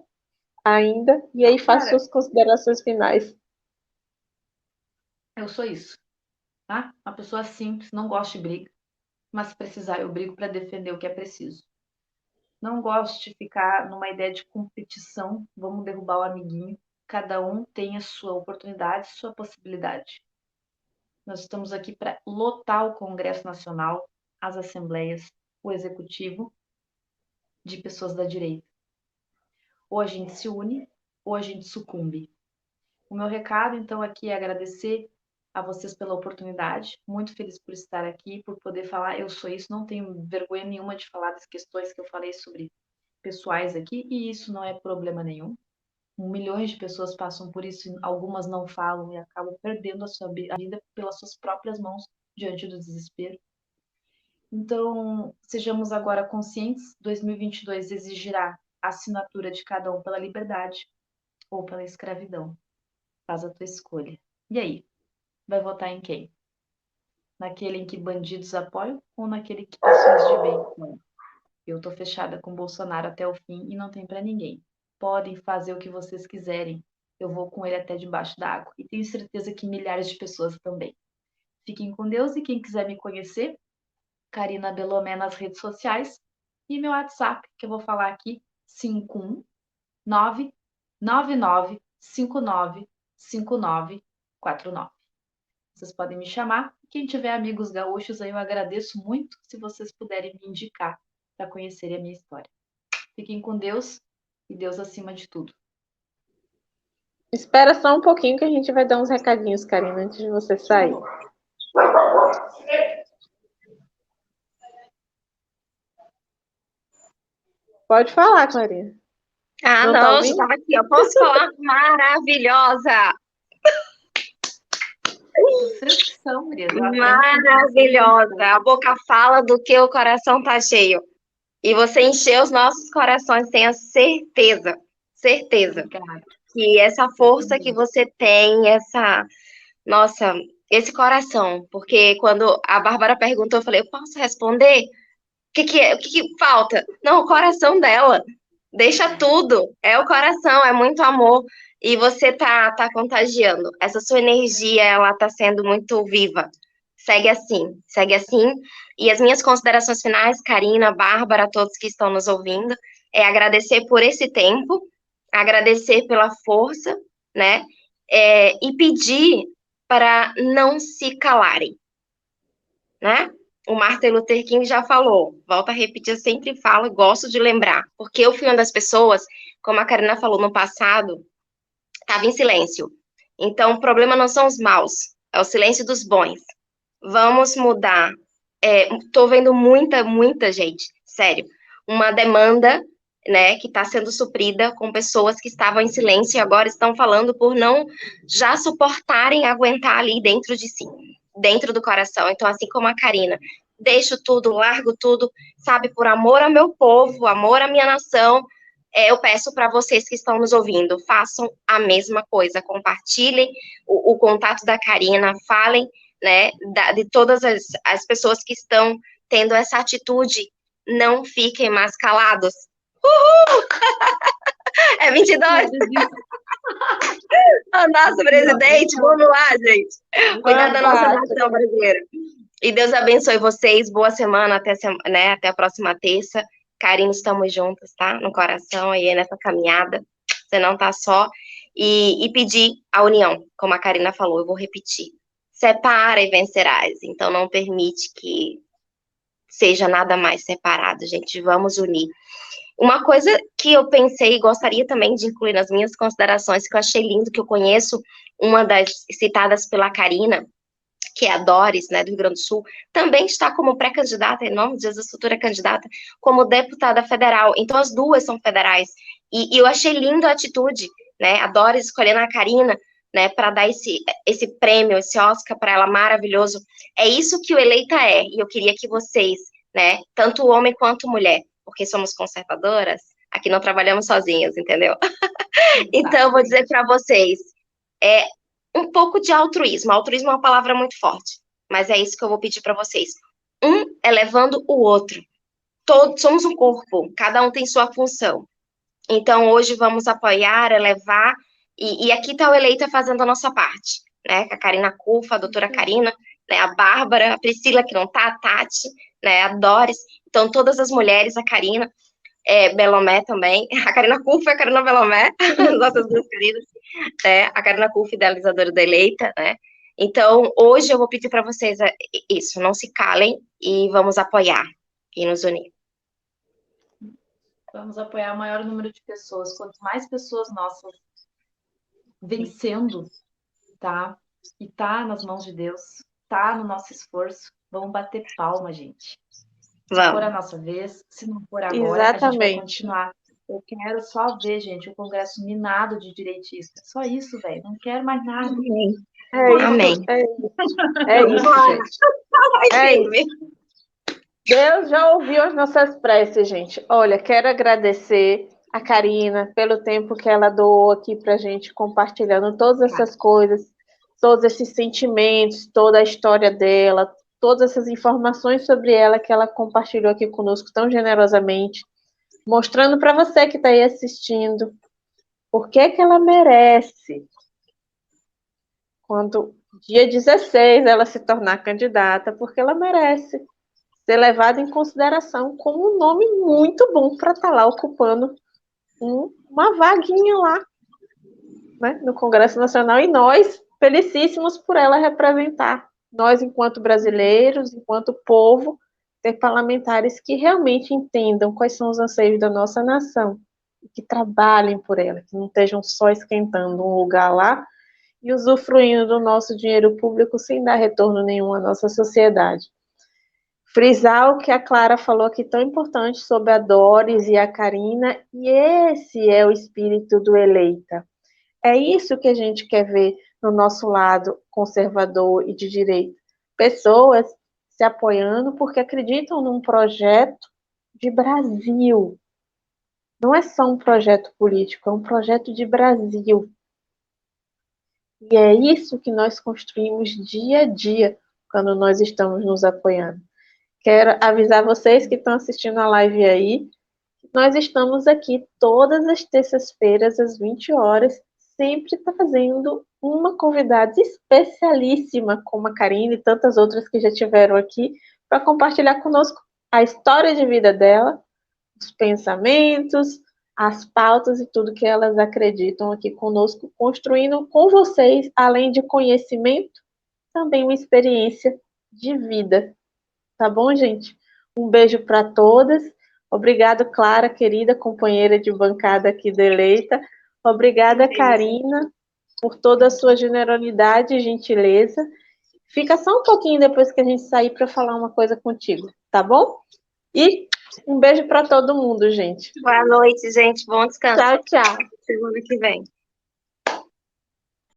ainda? E aí faça suas considerações finais. Eu sou isso, tá? Uma pessoa simples, não gosto de briga, mas se precisar eu brigo para defender o que é preciso. Não gosto de ficar numa ideia de competição, vamos derrubar o amiguinho. Cada um tem a sua oportunidade, sua possibilidade. Nós estamos aqui para lotar o Congresso Nacional, as assembleias, o executivo de pessoas da direita. Ou a gente se une, ou a gente sucumbe. O meu recado, então, aqui é agradecer a vocês pela oportunidade. Muito feliz por estar aqui, por poder falar. Eu sou isso, não tenho vergonha nenhuma de falar das questões que eu falei sobre pessoais aqui, e isso não é problema nenhum. Milhões de pessoas passam por isso, algumas não falam e acabam perdendo a sua vida pelas suas próprias mãos diante do desespero. Então, sejamos agora conscientes, 2022 exigirá a assinatura de cada um pela liberdade ou pela escravidão. Faz a tua escolha. E aí? Vai votar em quem? Naquele em que bandidos apoiam ou naquele que pessoas de bem apoiam? Eu tô fechada com Bolsonaro até o fim e não tem para ninguém. Podem fazer o que vocês quiserem. Eu vou com ele até debaixo d'água. E tenho certeza que milhares de pessoas também. Fiquem com Deus e quem quiser me conhecer, Karina Belomé nas redes sociais e meu WhatsApp, que eu vou falar aqui, 51999595949. Vocês podem me chamar. Quem tiver amigos gaúchos aí, eu agradeço muito se vocês puderem me indicar para conhecerem a minha história. Fiquem com Deus e Deus acima de tudo. Espera só um pouquinho que a gente vai dar uns recadinhos, Karina, antes de você sair. Pode falar, Karina. Não, já estava aqui. Eu posso falar? Maravilhosa! Maravilhosa! A boca fala do que o coração tá cheio. E você encheu os nossos corações, tenha certeza, que essa força que você tem, esse coração, porque quando a Bárbara perguntou, eu falei, eu posso responder? O que falta? Não, o coração dela. Deixa tudo. É o coração, é muito amor. E você tá contagiando. Essa sua energia, ela tá sendo muito viva. Segue assim, segue assim. E as minhas considerações finais, Karina, Bárbara, todos que estão nos ouvindo, é agradecer por esse tempo, agradecer pela força, né? E pedir para não se calarem, né? O Martin Luther King já falou, volta a repetir, eu sempre falo, gosto de lembrar, porque eu fui uma das pessoas, como a Karina falou no passado, estava em silêncio. Então, o problema não são os maus, é o silêncio dos bons. Vamos mudar. Tô vendo muita gente, sério, uma demanda, né, que está sendo suprida com pessoas que estavam em silêncio e agora estão falando por não já suportarem aguentar ali dentro de si, dentro do coração. Então, assim como a Karina, deixo tudo, largo tudo, sabe, por amor ao meu povo, amor à minha nação, eu peço para vocês que estão nos ouvindo, façam a mesma coisa, compartilhem o contato da Karina, falem, né, de todas as pessoas que estão tendo essa atitude, não fiquem mais calados. Uhul! É 22? O nosso presidente, vamos lá, gente. Cuidar da nossa nação brasileira. E Deus abençoe vocês, boa semana, até a próxima terça. Karina, estamos juntas, tá? No coração, aí nessa caminhada. Você não tá só. E pedir a união, como a Karina falou, eu vou repetir. Separa e vencerás. Então, não permite que seja nada mais separado, gente. Vamos unir. Uma coisa que eu pensei e gostaria também de incluir nas minhas considerações, que eu achei lindo, que eu conheço, uma das citadas pela Karina, que é a Doris, né, do Rio Grande do Sul, também está como pré-candidata, em nome de Jesus, futura candidata, como deputada federal. Então, as duas são federais. E eu achei lindo a atitude, né, a Doris escolhendo a Karina, né, para dar esse prêmio, esse Oscar para ela maravilhoso. É isso que o eleita é, e eu queria que vocês, né, tanto homem quanto mulher, porque somos conservadoras, aqui não trabalhamos sozinhas, entendeu? Então, eu vou dizer para vocês, é um pouco de altruísmo. Altruísmo é uma palavra muito forte, mas é isso que eu vou pedir para vocês. Um é levando o outro. Todos somos um corpo, cada um tem sua função. Então, hoje vamos apoiar, elevar, e aqui está o Eleita fazendo a nossa parte, né? A Karina Cufa, a doutora Karina, né? A Bárbara, a Priscila, que não tá, a Tati, né? A Doris. Então, todas as mulheres, a Karina, Belomé também, a Karina Cufa e a Karina Belomé, nossas duas queridas, né? A Karina Cufa, idealizadora da Eleita, né? Então, hoje eu vou pedir para vocês isso, não se calem e vamos apoiar e nos unir. Vamos apoiar o maior número de pessoas. Quanto mais pessoas nossas vencendo, tá? E tá nas mãos de Deus, tá no nosso esforço, vamos bater palma, gente. Se for a nossa vez, se não for agora, a gente vai continuar. Eu quero só ver, gente, o Congresso minado de direitistas. Só isso, velho. Não quero mais nada. Amém. É isso, gente. É isso. Deus já ouviu as nossas preces, gente. Olha, quero agradecer a Karina pelo tempo que ela doou aqui pra gente, compartilhando todas essas coisas, todos esses sentimentos, toda a história dela, todas essas informações sobre ela que ela compartilhou aqui conosco tão generosamente, mostrando para você que está aí assistindo por que ela merece, quando dia 16 ela se tornar candidata, porque ela merece ser levada em consideração como um nome muito bom para estar lá ocupando uma vaguinha lá, né, no Congresso Nacional, e nós felicíssimos por ela representar. Nós, enquanto brasileiros, enquanto povo, ter parlamentares que realmente entendam quais são os anseios da nossa nação, e que trabalhem por ela, que não estejam só esquentando um lugar lá e usufruindo do nosso dinheiro público sem dar retorno nenhum à nossa sociedade. Frisar o que a Clara falou aqui tão importante sobre a Doris e a Karina, e esse é o espírito do Eleita. É isso que a gente quer ver no nosso lado conservador e de direita. Pessoas se apoiando porque acreditam num projeto de Brasil. Não é só um projeto político, é um projeto de Brasil. E é isso que nós construímos dia a dia quando nós estamos nos apoiando. Quero avisar vocês que estão assistindo a live aí, nós estamos aqui todas as terças-feiras, às 20 horas, sempre trazendo uma convidada especialíssima, como a Karine e tantas outras que já tiveram aqui, para compartilhar conosco a história de vida dela, os pensamentos, as pautas e tudo que elas acreditam aqui conosco, construindo com vocês, além de conhecimento, também uma experiência de vida. Tá bom, gente? Um beijo para todas. Obrigada, Clara, querida companheira de bancada aqui do Eleita. Obrigada, Karina, por toda a sua generosidade e gentileza. Fica só um pouquinho depois que a gente sair para falar uma coisa contigo, tá bom? E um beijo para todo mundo, gente. Boa noite, gente. Bom descanso. Tchau, tchau. Semana que vem.